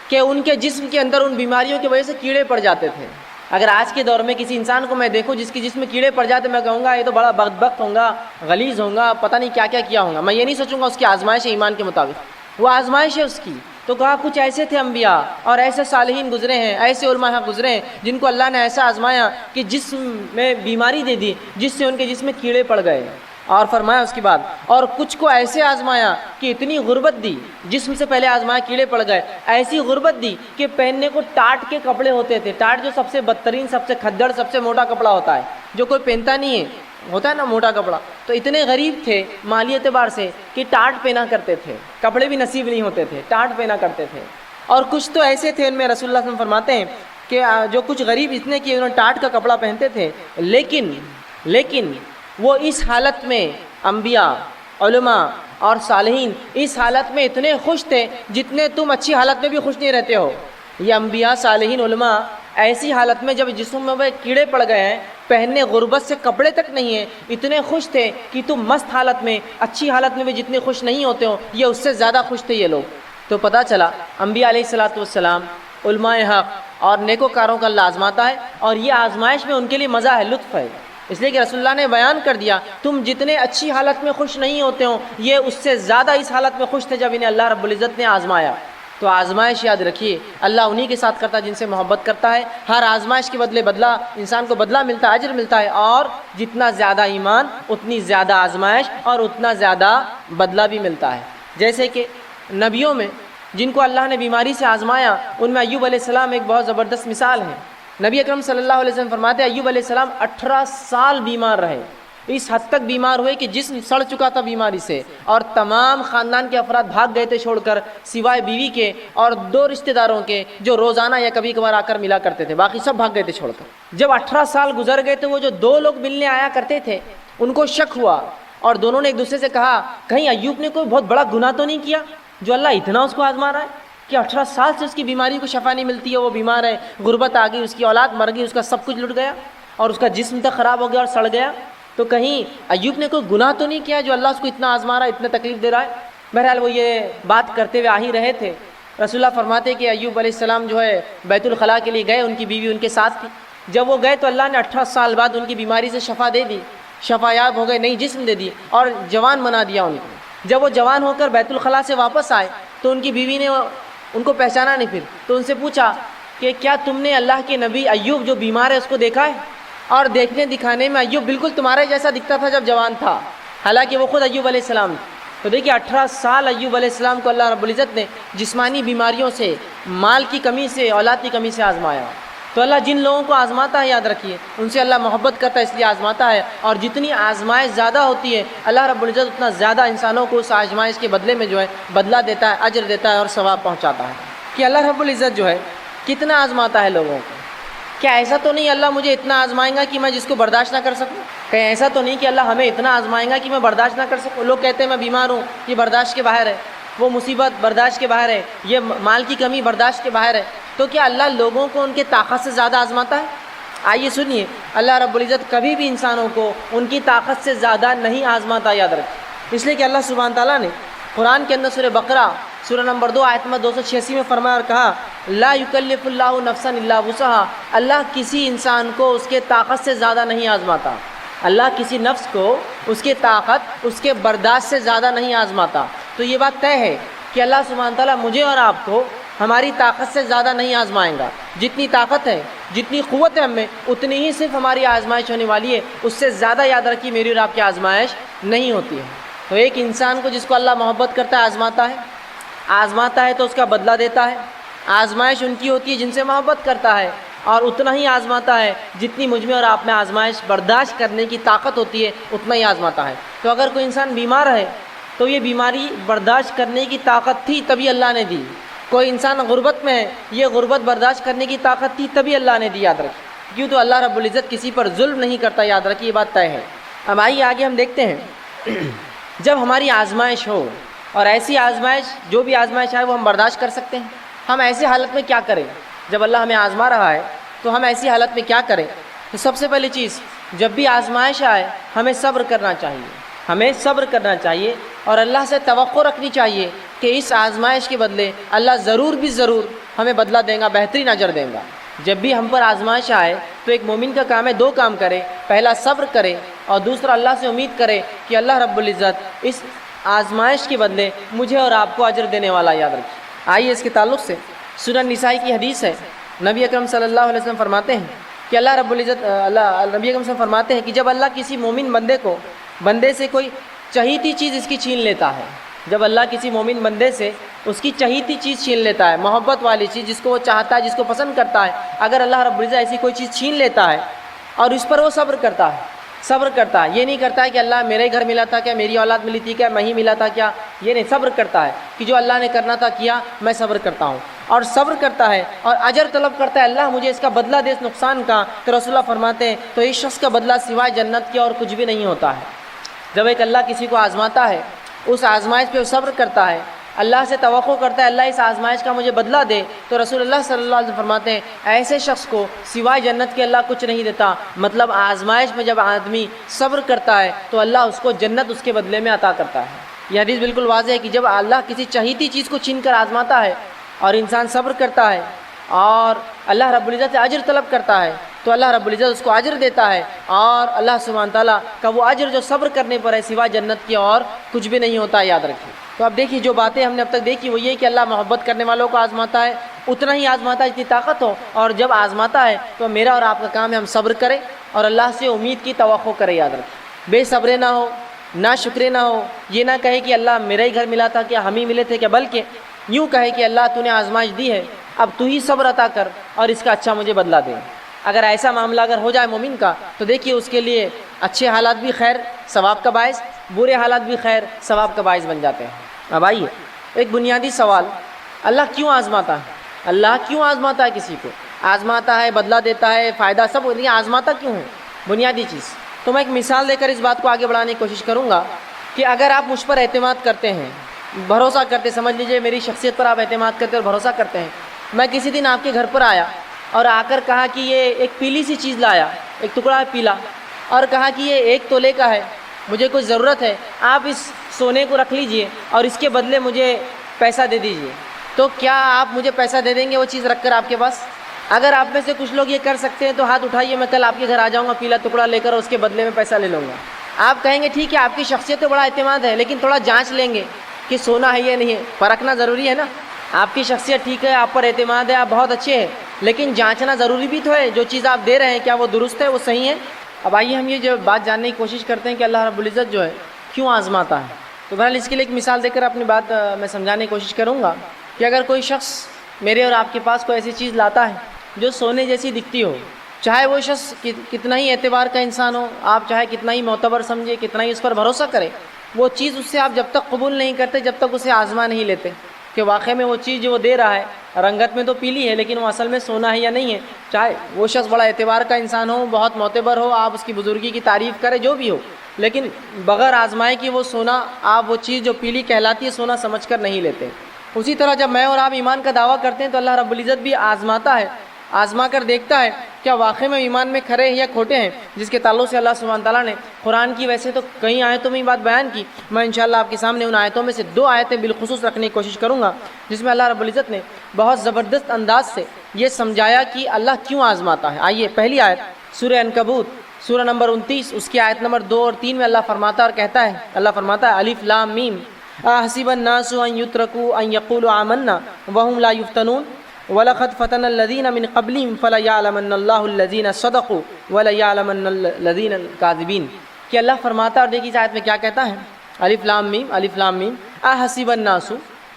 کہ ان کے جسم کے اندر ان بیماریوں کی وجہ سے کیڑے پڑ جاتے تھے۔ اگر آج کے دور میں کسی انسان کو میں دیکھوں جس کی جسم میں کیڑے پڑ جاتے، میں کہوں گا یہ تو بڑا بدبخت ہوگا، غلیظ ہوگا، پتہ نہیں کیا کیا ہوگا، میں یہ نہیں سوچوں گا اس کی آزمائش ہے ایمان کے مطابق، وہ آزمائش ہے اس کی۔ تو کہا کچھ ایسے تھے انبیاء اور ایسے صالحین گزرے ہیں، ایسے علماء حق گزرے ہیں جن کو اللہ نے ایسا آزمایا کہ جسم میں بیماری دے دی جس سے ان کے جسم میں کیڑے پڑ گئے۔ اور فرمایا اس کے بعد اور کچھ کو ایسے آزمایا کہ اتنی غربت دی، جسم سے پہلے آزمایا کیڑے پڑ گئے، ایسی غربت دی کہ پہننے کو ٹاٹ کے کپڑے ہوتے تھے، ٹاٹ جو سب سے بدترین، سب سے کھدڑ، سب سے موٹا کپڑا ہوتا ہے، جو کوئی پہنتا نہیں ہے، ہوتا ہے نا موٹا کپڑا، تو اتنے غریب تھے مالی اعتبار سے کہ ٹاٹ پہنا کرتے تھے، کپڑے بھی نصیب نہیں ہوتے تھے، ٹاٹ پہنا کرتے تھے۔ اور کچھ تو ایسے تھے، ان میں رسول اللہ صلی اللہ علیہ وسلم فرماتے ہیں کہ جو کچھ غریب اتنے کہ انہوں نے ٹاٹ کا کپڑا پہنتے تھے، لیکن وہ اس حالت میں انبیاء، علماء اور صالحین اس حالت میں اتنے خوش تھے جتنے تم اچھی حالت میں بھی خوش نہیں رہتے ہو۔ یہ انبیاء، صالحین، علماء ایسی حالت میں جب جسم میں وہ کیڑے پڑ گئے ہیں، پہننے غربت سے کپڑے تک نہیں ہیں، اتنے خوش تھے کہ تم مست حالت میں، اچھی حالت میں بھی جتنے خوش نہیں ہوتے ہو، یہ اس سے زیادہ خوش تھے یہ لوگ۔ تو پتہ چلا انبیاء علیہ الصلوۃ والسلام، علماء حق اور نیکوکاروں کا اللہ آزماتا ہے، اور یہ آزمائش میں ان کے لیے مزہ ہے، لطف ہے، اس لیے کہ رسول اللہ نے بیان کر دیا تم جتنے اچھی حالت میں خوش نہیں ہوتے ہو، یہ اس سے زیادہ اس حالت میں خوش تھے جب انہیں اللہ رب العزت نے آزمایا۔ تو آزمائش یاد رکھیے اللہ انہی کے ساتھ کرتا ہے جن سے محبت کرتا ہے، ہر آزمائش کے بدلے بدلہ انسان کو بدلہ ملتا ہے، اجر ملتا ہے، اور جتنا زیادہ ایمان اتنی زیادہ آزمائش اور اتنا زیادہ بدلہ بھی ملتا ہے۔ جیسے کہ نبیوں میں جن کو اللہ نے بیماری سے آزمایا، ان میں ایوب علیہ السلام ایک بہت زبردست مثال ہے۔ نبی اکرم صلی اللہ علیہ وسلم فرماتے ہیں ایوب علیہ السلام 18 سال بیمار رہے، اس حد تک بیمار ہوئے کہ جسم سڑ چکا تھا بیماری سے، اور تمام خاندان کے افراد بھاگ گئے تھے چھوڑ کر، سوائے بیوی کے اور 2 رشتہ داروں کے جو روزانہ یا کبھی کبھار آ کر ملا کرتے تھے، باقی سب بھاگ گئے تھے چھوڑ کر۔ جب 18 سال گزر گئے تو وہ جو 2 لوگ ملنے آیا کرتے تھے ان کو شک ہوا، اور دونوں نے ایک دوسرے سے کہا کہیں ایوب نے کوئی بہت بڑا گناہ تو نہیں کیا جو اللہ اتنا اس کو آزما رہا ہے کہ 18 سال سے اس کی بیماری کو شفا نہیں ملتی ہے، وہ بیمار ہے، غربت آ گئی، اس کی اولاد مر گئی، اس کا سب کچھ لٹ گیا اور اس کا جسم تک خراب ہو گیا اور سڑ گیا، تو کہیں ایوب نے کوئی گناہ تو نہیں کیا جو اللہ اس کو اتنا آزما رہا ہے، اتنا تکلیف دے رہا ہے؟ بہرحال وہ یہ بات کرتے ہوئے آ ہی رہے تھے، رسول اللہ فرماتے کہ ایوب علیہ السلام جو ہے بیت الخلاء کے لیے گئے، ان کی بیوی ان کے ساتھ تھی، جب وہ گئے تو اللہ نے 18 سال بعد ان کی بیماری سے شفا دے دی، شفا یاب ہو گئے، نئی جسم دے دی اور جوان بنا دیا ان کو۔ جب وہ جوان ہو کر بیت الخلاء سے واپس آئے تو ان کی بیوی نے ان کو پہچانا نہیں، پھر تو ان سے پوچھا کہ کیا تم نے اللہ کے نبی ایوب جو بیمار ہے اس کو دیکھا ہے؟ اور دیکھنے دکھانے میں ایوب بالکل تمہارے جیسا دکھتا تھا جب جوان تھا، حالانکہ وہ خود ایوب علیہ السلام تھے۔ تو دیکھیے 18 سال ایوب علیہ السلام کو اللہ رب العزت نے جسمانی بیماریوں سے، مال کی کمی سے، اولاد کی کمی سے آزمایا۔ تو اللہ جن لوگوں کو آزماتا ہے یاد رکھیے ان سے اللہ محبت کرتا ہے، اس لیے آزماتا ہے، اور جتنی آزمائش زیادہ ہوتی ہے اللہ رب العزت اتنا زیادہ انسانوں کو اس آزمائش کے بدلے میں جو ہے بدلہ دیتا ہے، اجر دیتا ہے اور ثواب پہنچاتا ہے۔ کہ اللہ رب العزت جو ہے کتنا آزماتا ہے لوگوں کو۔ کیا ایسا تو نہیں اللہ مجھے اتنا آزمائیں گا کہ میں جس کو برداشت نہ کر سکوں؟ کہیں ایسا تو نہیں کہ اللہ ہمیں اتنا آزمائیں گا کہ میں برداشت نہ کر سکوں؟ لوگ کہتے ہیں میں بیمار ہوں، یہ برداشت کے باہر ہے، وہ مصیبت برداشت کے باہر ہے، یہ مال کی کمی برداشت کے باہر ہے۔ تو کیا اللہ لوگوں کو ان کے طاقت سے زیادہ آزماتا ہے؟ آئیے سنیے، اللہ رب العزت کبھی بھی انسانوں کو ان کی طاقت سے زیادہ نہیں آزماتا، یاد رکھیں۔ اس لیے کہ اللہ سبحانہ تعالیٰ نے قرآن کے اندر سورہ بقرہ سورہ نمبر 2 آیت نمبر 286 میں فرمایا اور کہا لا یکلف اللہ نفسا الا وسعها، اللہ کسی انسان کو اس کے طاقت سے زیادہ نہیں آزماتا، اللہ کسی نفس کو اس کے طاقت، اس کے برداشت سے زیادہ نہیں آزماتا۔ تو یہ بات طے ہے کہ اللہ سبحانہ تعالیٰ مجھے اور آپ کو ہماری طاقت سے زیادہ نہیں آزمائیں گا۔ جتنی طاقت ہے، جتنی قوت ہے ہم میں، اتنی ہی صرف ہماری آزمائش ہونے والی ہے، اس سے زیادہ یاد رکھیے میری اور آپ کی آزمائش نہیں ہوتی ہے۔ تو ایک انسان کو جس کو اللہ محبت کرتا ہے آزماتا ہے تو اس کا بدلہ دیتا ہے۔ آزمائش ان کی ہوتی ہے جن سے محبت کرتا ہے، اور اتنا ہی آزماتا ہے جتنی مجھ میں اور آپ میں آزمائش برداشت کرنے کی طاقت ہوتی ہے، اتنا ہی آزماتا ہے۔ تو اگر کوئی انسان بیمار ہے تو یہ بیماری برداشت کرنے کی طاقت تھی تبھی اللہ نے دی۔ کوئی انسان غربت میں ہے، یہ غربت برداشت کرنے کی طاقت تھی تبھی اللہ نے دی، یاد رکھیں۔ کیوں؟ تو اللہ رب العزت کسی پر ظلم نہیں کرتا، یاد رکھیے، یہ بات طے ہے۔ اب آئیے آگے ہم دیکھتے ہیں، جب ہماری آزمائش ہو، اور ایسی آزمائش جو بھی آزمائش آئے وہ ہم برداشت کر سکتے ہیں، ہم ایسی حالت میں کیا کریں؟ جب اللہ ہمیں آزما رہا ہے تو ہم ایسی حالت میں کیا کریں؟ تو سب سے پہلی چیز، جب بھی آزمائش آئے ہمیں صبر کرنا چاہیے، ہمیں صبر کرنا چاہیے، اور اللہ سے توقع رکھنی چاہیے کہ اس آزمائش کے بدلے اللہ ضرور بھی ضرور ہمیں بدلہ دیں گا، بہترین اجر دیں گا۔ جب بھی ہم پر آزمائش آئے تو ایک مومن کا کام ہے 2 کام کرے، پہلا صبر کرے اور دوسرا اللہ سے امید کرے کہ اللہ رب العزت اس آزمائش کے بدلے مجھے اور آپ کو اجر دینے والا، یاد رکھیں۔ آئیے اس کے تعلق سے سنن نسائی کی حدیث ہے، نبی اکرم صلی اللہ علیہ وسلم فرماتے ہیں کہ اللہ رب العزت نبی اکرم صلی اللہ علیہ وسلم فرماتے ہیں کہ جب اللہ کسی مومن بندے سے کوئی چہیتی چیز اس کی چھین لیتا ہے، جب اللہ کسی مومن بندے سے اس کی چہیتی چیز چھین لیتا ہے، محبت والی چیز جس کو وہ چاہتا ہے، جس کو پسند کرتا ہے، اگر اللہ رب العزت ایسی کوئی چیز چھین لیتا ہے اور اس پر وہ صبر کرتا ہے، یہ نہیں کرتا ہے کہ اللہ میرے گھر ملا تھا کیا، میری اولاد ملی تھی کیا، میں ہی ملا تھا کیا، یہ نہیں، صبر کرتا ہے کہ جو اللہ نے کرنا تھا کیا، میں صبر کرتا ہوں، اور صبر کرتا ہے اور اجر طلب کرتا ہے، اللہ مجھے اس کا بدلہ دے اس نقصان کا، تو رسول اللہ فرماتے ہیں تو اس شخص کا بدلہ سوائے جنت کے اور کچھ بھی نہیں ہوتا ہے۔ جب ایک اللہ کسی کو آزماتا ہے، اس آزمائش پہ وہ صبر کرتا ہے، اللہ سے توقع کرتا ہے اللہ اس آزمائش کا مجھے بدلہ دے، تو رسول اللہ صلی اللہ علیہ وسلم فرماتے ہیں ایسے شخص کو سوائے جنت کے اللہ کچھ نہیں دیتا۔ مطلب آزمائش میں جب آدمی صبر کرتا ہے تو اللہ اس کو جنت اس کے بدلے میں عطا کرتا ہے۔ یہ حدیث بالکل واضح ہے کہ جب اللہ کسی چہیتی چیز کو چھین کر آزماتا ہے اور انسان صبر کرتا ہے اور اللہ رب العزت سے اجر طلب کرتا ہے تو اللہ رب العزت اس کو اجر دیتا ہے، اور اللہ سبحانہ تعالیٰ کا وہ اجر جو صبر کرنے پر ہے سوا جنت کے اور کچھ بھی نہیں ہوتا ہے، یاد رکھیے۔ تو اب دیکھیے جو باتیں ہم نے اب تک دیکھی وہ یہ کہ اللہ محبت کرنے والوں کو آزماتا ہے، اتنا ہی آزماتا ہے جتنی طاقت ہو، اور جب آزماتا ہے تو میرا اور آپ کا کام ہے ہم صبر کریں اور اللہ سے امید کی توقع کریں، یاد رکھیں، بے صبرے نہ ہو، نہ شکرے نہ ہو، یہ نہ کہے کہ اللہ میرا ہی گھر ملا تھا کیا، ہم ہی ملے تھے کیا، بلکہ یوں کہے کہ اللہ تو نے آزمائش دی ہے، اب تو ہی صبر عطا کر اور اس کا اچھا مجھے بدلہ دے۔ اگر ایسا معاملہ اگر ہو جائے مومن کا تو دیکھیے اس کے لیے اچھے حالات بھی خیر ثواب کا باعث، برے حالات بھی خیر ثواب کا باعث بن جاتے ہیں۔ اب آئیے ایک بنیادی سوال، اللہ کیوں آزماتا ہے؟ اللہ کیوں آزماتا ہے؟ کسی کو آزماتا ہے، بدلہ دیتا ہے، فائدہ سب لیے آزماتا کیوں ہے؟ بنیادی چیز تو میں ایک مثال دے کر اس بات کو آگے بڑھانے کی کوشش کروں گا کہ اگر آپ مجھ پر اعتماد کرتے ہیں، بھروسہ کرتے، سمجھ لیجئے میری شخصیت پر آپ اعتماد کرتے اور بھروسہ کرتے ہیں، میں کسی دن آپ کے گھر پر آیا اور آ کر کہا کہ یہ ایک پیلی سی چیز لایا، ایک ٹکڑا ہے پیلا، اور کہا کہ یہ 1 تولے کا ہے، مجھے کچھ ضرورت ہے، آپ اس سونے کو رکھ لیجئے اور اس کے بدلے مجھے پیسہ دے دیجئے، تو کیا آپ مجھے پیسہ دے دیں گے وہ چیز رکھ کر آپ کے پاس؟ اگر آپ میں سے کچھ لوگ یہ کر سکتے ہیں تو ہاتھ اٹھائیے، میں کل آپ کے گھر آ جاؤں گا پیلا ٹکڑا لے کر، اس کے بدلے میں پیسہ لے لوں گا۔ آپ کہیں گے ٹھیک ہے آپ کی شخصیت تو بڑا اعتماد ہے، لیکن تھوڑا جانچ لیں گے کہ سونا ہے یا نہیں ہے، پرکھنا ضروری ہے نا۔ آپ کی شخصیت ٹھیک ہے، آپ پر اعتماد ہے، آپ بہت اچھے ہیں، لیکن جانچنا ضروری بھی تو ہے، جو چیز آپ دے رہے ہیں کیا وہ درست ہے، وہ صحیح ہے۔ اب آئیے ہم یہ جو بات جاننے کی کوشش کرتے ہیں کہ اللہ رب العزت جو ہے کیوں آزماتا ہے۔ تو بہرحال اس کے لیے ایک مثال دے کر اپنی بات میں سمجھانے کی کوشش کروں گا کہ اگر کوئی شخص میرے اور آپ کے پاس کوئی ایسی چیز لاتا ہے جو سونے جیسی دکھتی ہو، چاہے وہ شخص کتنا ہی اعتبار کا انسان ہو، آپ چاہے کتنا ہی معتبر سمجھے، کتنا ہی اس پر بھروسہ کرے، وہ چیز اس سے آپ جب تک قبول نہیں کرتے، جب تک اسے آزما نہیں لیتے کہ واقعی میں وہ چیز جو وہ دے رہا ہے رنگت میں تو پیلی ہے لیکن وہ اصل میں سونا ہے یا نہیں ہے، چاہے وہ شخص بڑا اعتبار کا انسان ہو، بہت معتبر ہو، آپ اس کی بزرگی کی تعریف کریں، جو بھی ہو، لیکن بغیر آزمائے کہ وہ سونا، آپ وہ چیز جو پیلی کہلاتی ہے سونا سمجھ کر نہیں لیتے۔ اسی طرح جب میں اور آپ ایمان کا دعویٰ کرتے ہیں تو اللہ رب العزت بھی آزماتا ہے، آزما کر دیکھتا ہے کیا واقعی میں ایمان میں کھرے ہیں یا کھوٹے ہیں، جس کے تعلق سے اللہ سبحانہ تعالیٰ نے قرآن کی ویسے تو کئی آیتوں میں یہ بات بیان کی، میں انشاءاللہ آپ کے سامنے ان آیتوں میں سے 2 آیتیں بالخصوص رکھنے کی کوشش کروں گا جس میں اللہ رب العزت نے بہت زبردست انداز سے یہ سمجھایا کہ اللہ کیوں آزماتا ہے۔ آئیے پہلی آیت سورہ عنکبوت سورہ نمبر 29 اس کی آیت نمبر 2 اور 3 میں اللہ فرماتا ہے اور کہتا ہے، اللہ فرماتا ہے الف لام میم احسب الناس ان یترکوا ان یقولوا آمنا وهم لا یفتنون وَلَقَدْ فَتَنَ الَّذِينَ مِنْ قَبْلِهِمْ فَلَيَعْلَمَنَّ اللَّهُ الَّذِينَ صَدَقُوا وَلَيَعْلَمَنَّ الَّذِينَ الْكَاذِبِينَ کہ اللہ فرماتا ہے، اور دیکھیے اس آیت میں کیا کہتا ہے، الف لام میم احسب الناس،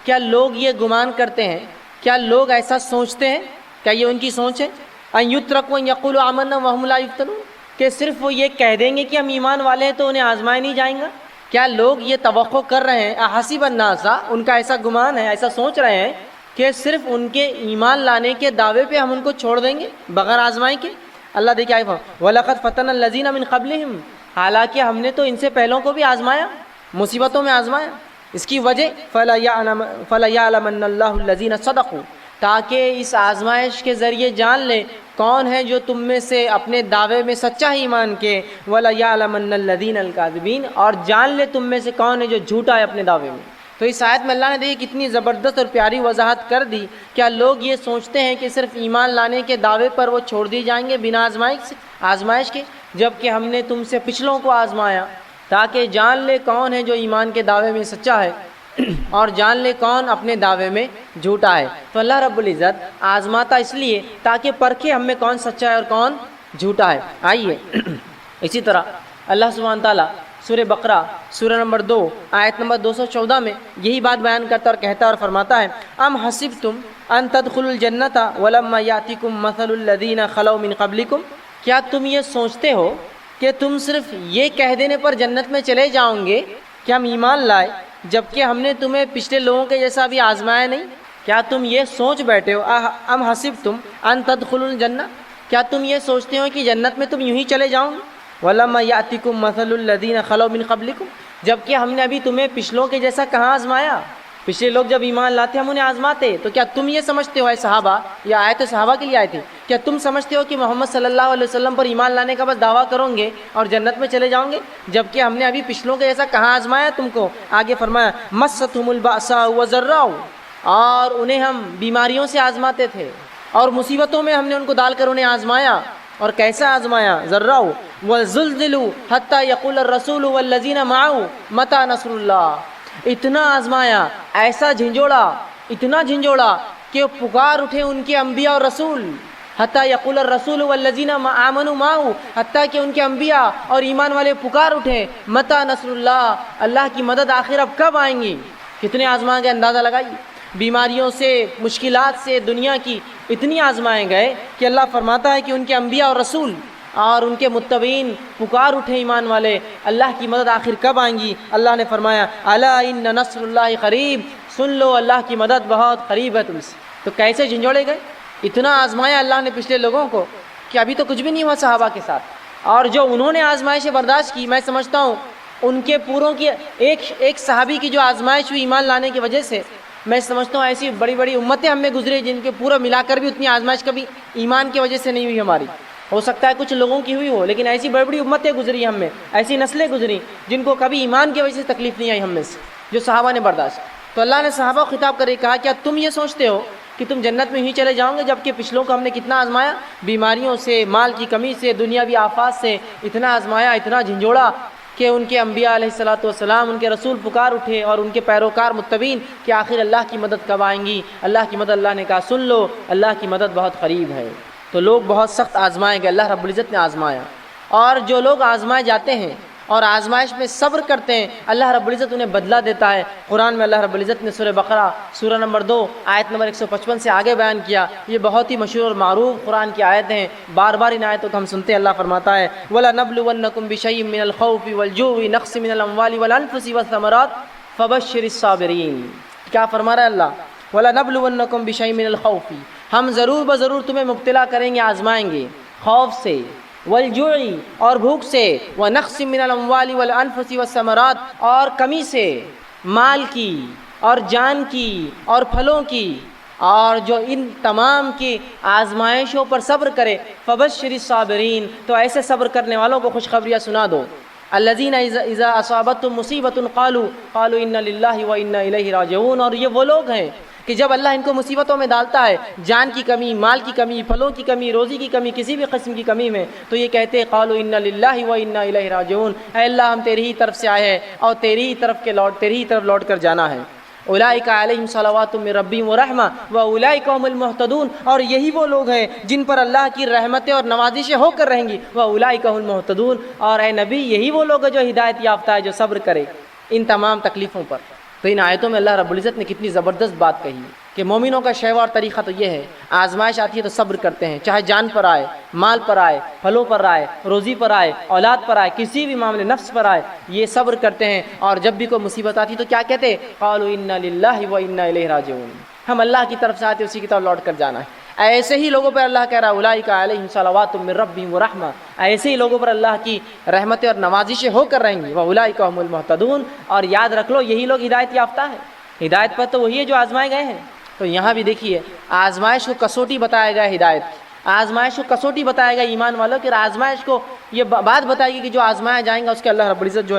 کیا لوگ یہ گمان کرتے ہیں، کیا لوگ ایسا سوچتے ہیں، کیا یہ ان کی سوچ ہے، ان یترکوا ان یقولوا آمنا وهم لا یفتنون کہ صرف وہ یہ کہہ دیں گے کہ ہم ایمان والے ہیں تو انہیں آزمایا نہیں جائیں گا؟ کیا لوگ یہ توقع کر رہے ہیں، احسب الناس، ان کا ایسا گمان ہے، ایسا سوچ رہے ہیں کہ صرف ان کے ایمان لانے کے دعوے پہ ہم ان کو چھوڑ دیں گے بغیر آزمائے کے؟ اللہ دیکھیں آئے وَلَقَدْ فَتَنَ الَّذِينَ مِنْ قَبْلِهِمْ، حالانکہ ہم نے تو ان سے پہلوں کو بھی آزمایا، مصیبتوں میں آزمایا۔ اس کی وجہ فَلَيَعْلَمَنَّ اللَّهُ الَّذِينَ صَدَقُوا، تاکہ اس آزمائش کے ذریعے جان لے کون ہے جو تم میں سے اپنے دعوے میں سچا ایمان کے، وَلَيَعْلَمَنَّ الَّذِينَ الْكَاذِبِينَ، اور جان لے تم میں سے کون ہے جو جھوٹا ہے اپنے دعوے میں۔ تو اس آیت میں اللہ نے دیکھی کتنی زبردست اور پیاری وضاحت کر دی، کیا لوگ یہ سوچتے ہیں کہ صرف ایمان لانے کے دعوے پر وہ چھوڑ دی جائیں گے بنا آزمائش کے، جبکہ ہم نے تم سے پچھلوں کو آزمایا تاکہ جان لے کون ہے جو ایمان کے دعوے میں سچا ہے اور جان لے کون اپنے دعوے میں جھوٹا ہے۔ تو اللہ رب العزت آزماتا اس لیے تاکہ پرکھے ہم میں کون سچا ہے اور کون جھوٹا ہے۔ آئیے اسی طرح اللہ سبحانہ تعالیٰ سورہ بقرہ سورہ نمبر 2 آیت نمبر 214 میں یہی بات بیان کرتا اور کہتا اور فرماتا ہے ام حسبتم ان تدخلوا الجنۃ ولما یاتکم مثل الذین خلوا من قبلکم، کیا تم یہ سوچتے ہو کہ تم صرف یہ کہہ دینے پر جنت میں چلے جاؤ گے کہ ہم ایمان لائے جبکہ ہم نے تمہیں پچھلے لوگوں کے جیسا بھی آزمایا نہیں؟ کیا تم یہ سوچ بیٹھے ہو ام حسبتم ان تدخلوا الجنہ، کیا تم یہ سوچتے ہو کہ جنت میں تم یوں ہی چلے جاؤ گے؟ وَلَمَّا يَأْتِكُمْ مَثَلُ الَّذِينَ خَلَوْا مِنْ قَبْلِكُمْ، جبکہ ہم نے ابھی تمہیں پچھلوں کے جیسا کہاں آزمایا؟ پچھلے لوگ جب ایمان لاتے ہم انہیں آزماتے۔ تو کیا تم یہ سمجھتے ہو اے صحابہ، یہ آیت صحابہ کے لیے آئے تھے، کیا تم سمجھتے ہو کہ محمد صلی اللہ علیہ وسلم پر ایمان لانے کا بس دعویٰ کرو گے اور جنت میں چلے جاؤ گے، جبکہ ہم نے ابھی پچھلوں کے جیسا کہاں آزمایا تم کو؟ آگے فرمایا مَسَّتْهُمُ الْبَأْسَاءُ وَالضَّرَّاءُ، اور انہیں ہم بیماریوں سے آزماتے تھے اور مصیبتوں میں ہم نے ان کو ڈال کر انہیں آزمایا۔ اور کیسا آزمایا؟ ذراؤ وزلزلوا حتی یقول الرسول والذین معه متی نصر اللہ، اتنا آزمایا، ایسا جھنجھوڑا، اتنا جھنجھوڑا کہ پکار اٹھے ان کے انبیاء اور رسول، حتی یقول الرسول والذین آمنوا معه، حتیٰ کہ ان کے انبیاء اور ایمان والے پکار اٹھے متی نصر اللہ، اللہ کی مدد آخر اب کب آئیں گی؟ کتنے آزمائے گئے اندازہ لگائیے، بیماریوں سے، مشکلات سے، دنیا کی اتنی آزمائے گئے کہ اللہ فرماتا ہے کہ ان کے انبیاء اور رسول اور ان کے متبعین پکار اٹھے ایمان والے اللہ کی مدد آخر کب آئیں گی؟ اللہ نے فرمایا الا ان نصر اللہ قریب، سن لو اللہ کی مدد بہت قریب ہے تم سے۔ تو کیسے جھنجھوڑے گئے، اتنا آزمایا اللہ نے پچھلے لوگوں کو کہ ابھی تو کچھ بھی نہیں ہوا صحابہ کے ساتھ، اور جو انہوں نے آزمائشیں برداشت کی، میں سمجھتا ہوں ان کے پوروں کی ایک صحابی کی جو آزمائش ہوئی ایمان لانے کی وجہ سے، میں سمجھتا ہوں ایسی بڑی بڑی امتیں ہم میں گزری جن کے پورا ملا کر بھی اتنی آزمائش کبھی ایمان کی وجہ سے نہیں ہوئی ہماری۔ ہو سکتا ہے کچھ لوگوں کی ہوئی ہو، لیکن ایسی بڑی بڑی امتیں گزری ہم میں، ایسی نسلیں گزری جن کو کبھی ایمان کی وجہ سے تکلیف نہیں آئی ہم میں سے، جو صحابہ نے برداشت۔ تو اللہ نے صحابہ کو خطاب کر کے کہا کیا تم یہ سوچتے ہو کہ تم جنت میں ہی چلے جاؤ گے، جبکہ پچھلوں کو ہم نے کتنا آزمایا، بیماریوں سے، مال کی کمی سے، دنیاوی آفات سے اتنا آزمایا، اتنا جھنجھوڑا کہ ان کے انبیاء علیہ الصلاۃ والسلام، ان کے رسول پکار اٹھے اور ان کے پیروکار متبعین کہ آخر اللہ کی مدد کب آئیں گی، اللہ کی مدد، اللہ نے کہا سن لو اللہ کی مدد بہت قریب ہے۔ تو لوگ بہت سخت آزمائے گئے، اللہ رب العزت نے آزمایا، اور جو لوگ آزمائے جاتے ہیں اور آزمائش میں صبر کرتے ہیں اللہ رب العزت انہیں بدلہ دیتا ہے۔ قرآن میں اللہ رب العزت نے سورہ بقرہ سورہ نمبر 2 آیت نمبر 155 سے آگے بیان کیا، یہ بہت ہی مشہور اور معروف قرآن کی آیت ہیں، بار بار ان آیتوں کو ہم سنتے ہیں۔ اللہ فرماتا ہے وَلَنَبْلُوَنَّكُمْ بِشَيْءٍ مِّنَ الْخَوْفِ وَالْجُوعِ نَقْصٍ مِّنَ الْأَمْوَالِ وَالْأَنفُسِ وَالثَّمَرَاتِ فَبَشِّرِ الصَّابِرِينَ۔ کیا فرما رہا ہے اللہ؟ وَلَنَبْلُوَنَّكُمْ بِشَيْءٍ مِّنَ الْخَوْفِ، ہم ضرور بضرور تمہیں مبتلا کریں گے، آزمائیں گے، خوف سے، والجوع اور بھوک سے، ونقص من الاموال والانفس والثمرات اور کمی سے، مال کی اور جان کی اور پھلوں کی، اور جو ان تمام کی آزمائشوں پر صبر کرے فبشر الصابرین، تو ایسے صبر کرنے والوں کو خوشخبریاں سنا دو۔ الذین اذا اصابتهم مصیبۃ قالوا انا للہ وانا الیہ راجعون، اور یہ وہ لوگ ہیں کہ جب اللہ ان کو مصیبتوں میں ڈالتا ہے، جان کی کمی، مال کی کمی، پھلوں کی کمی، روزی کی کمی، کسی بھی قسم کی کمی میں، تو یہ کہتے ہیں قالوا انا للہ وانا الیہ راجعون، اے اللہ ہم تیری ہی طرف سے آئے ہیں اور تیری ہی طرف لوٹ کر جانا ہے۔ اولئک علیہم صلوات من ربہم ورحمہ واولئک هم المہتدون، اور یہی وہ لوگ ہیں جن پر اللہ کی رحمتیں اور نوازشیں ہو کر رہیں گی، واولئک هم المہتدون، اور اے نبی یہی وہ لوگ ہیں جو ہدایت یافتہ ہے، جو صبر کرے ان تمام تکلیفوں پر۔ تو ان آیتوں میں اللہ رب العزت نے کتنی زبردست بات کہی کہ مومنوں کا شیوار طریقہ تو یہ ہے، آزمائش آتی ہے تو صبر کرتے ہیں، چاہے جان پر آئے، مال پر آئے، پھلوں پر آئے، روزی پر آئے، اولاد پر آئے، کسی بھی معاملے، نفس پر آئے، یہ صبر کرتے ہیں، اور جب بھی کوئی مصیبت آتی تو کیا کہتے؟ قالوا انا للہ وانا الیہ راجعون، ہم اللہ کی طرف سے آتے اسی کی طرف لوٹ کر جانا ہے۔ ایسے ہی لوگوں پر اللہ کہہ رہا ہے اولئک علیہم صلوات من ربہم ورحمہ، ایسے ہی لوگوں پر اللہ کی رحمتیں اور نوازشیں ہو کر رہیں گی، واولئک هم المہتدون، اور یاد رکھ لو یہی لوگ ہدایت یافتہ ہیں، ہدایت پر تو وہی ہے جو آزمائے گئے ہیں۔ تو یہاں بھی دیکھیے آزمائش کو کسوٹی بتایا گیا، ہدایت آزمائش کو کسوٹی بتایا گیا ایمان والوں کی، اور آزمائش کو یہ بات بتائی گئی کہ جو آزمائے جائیں گا اس کے اللہ رب العزت جو ہے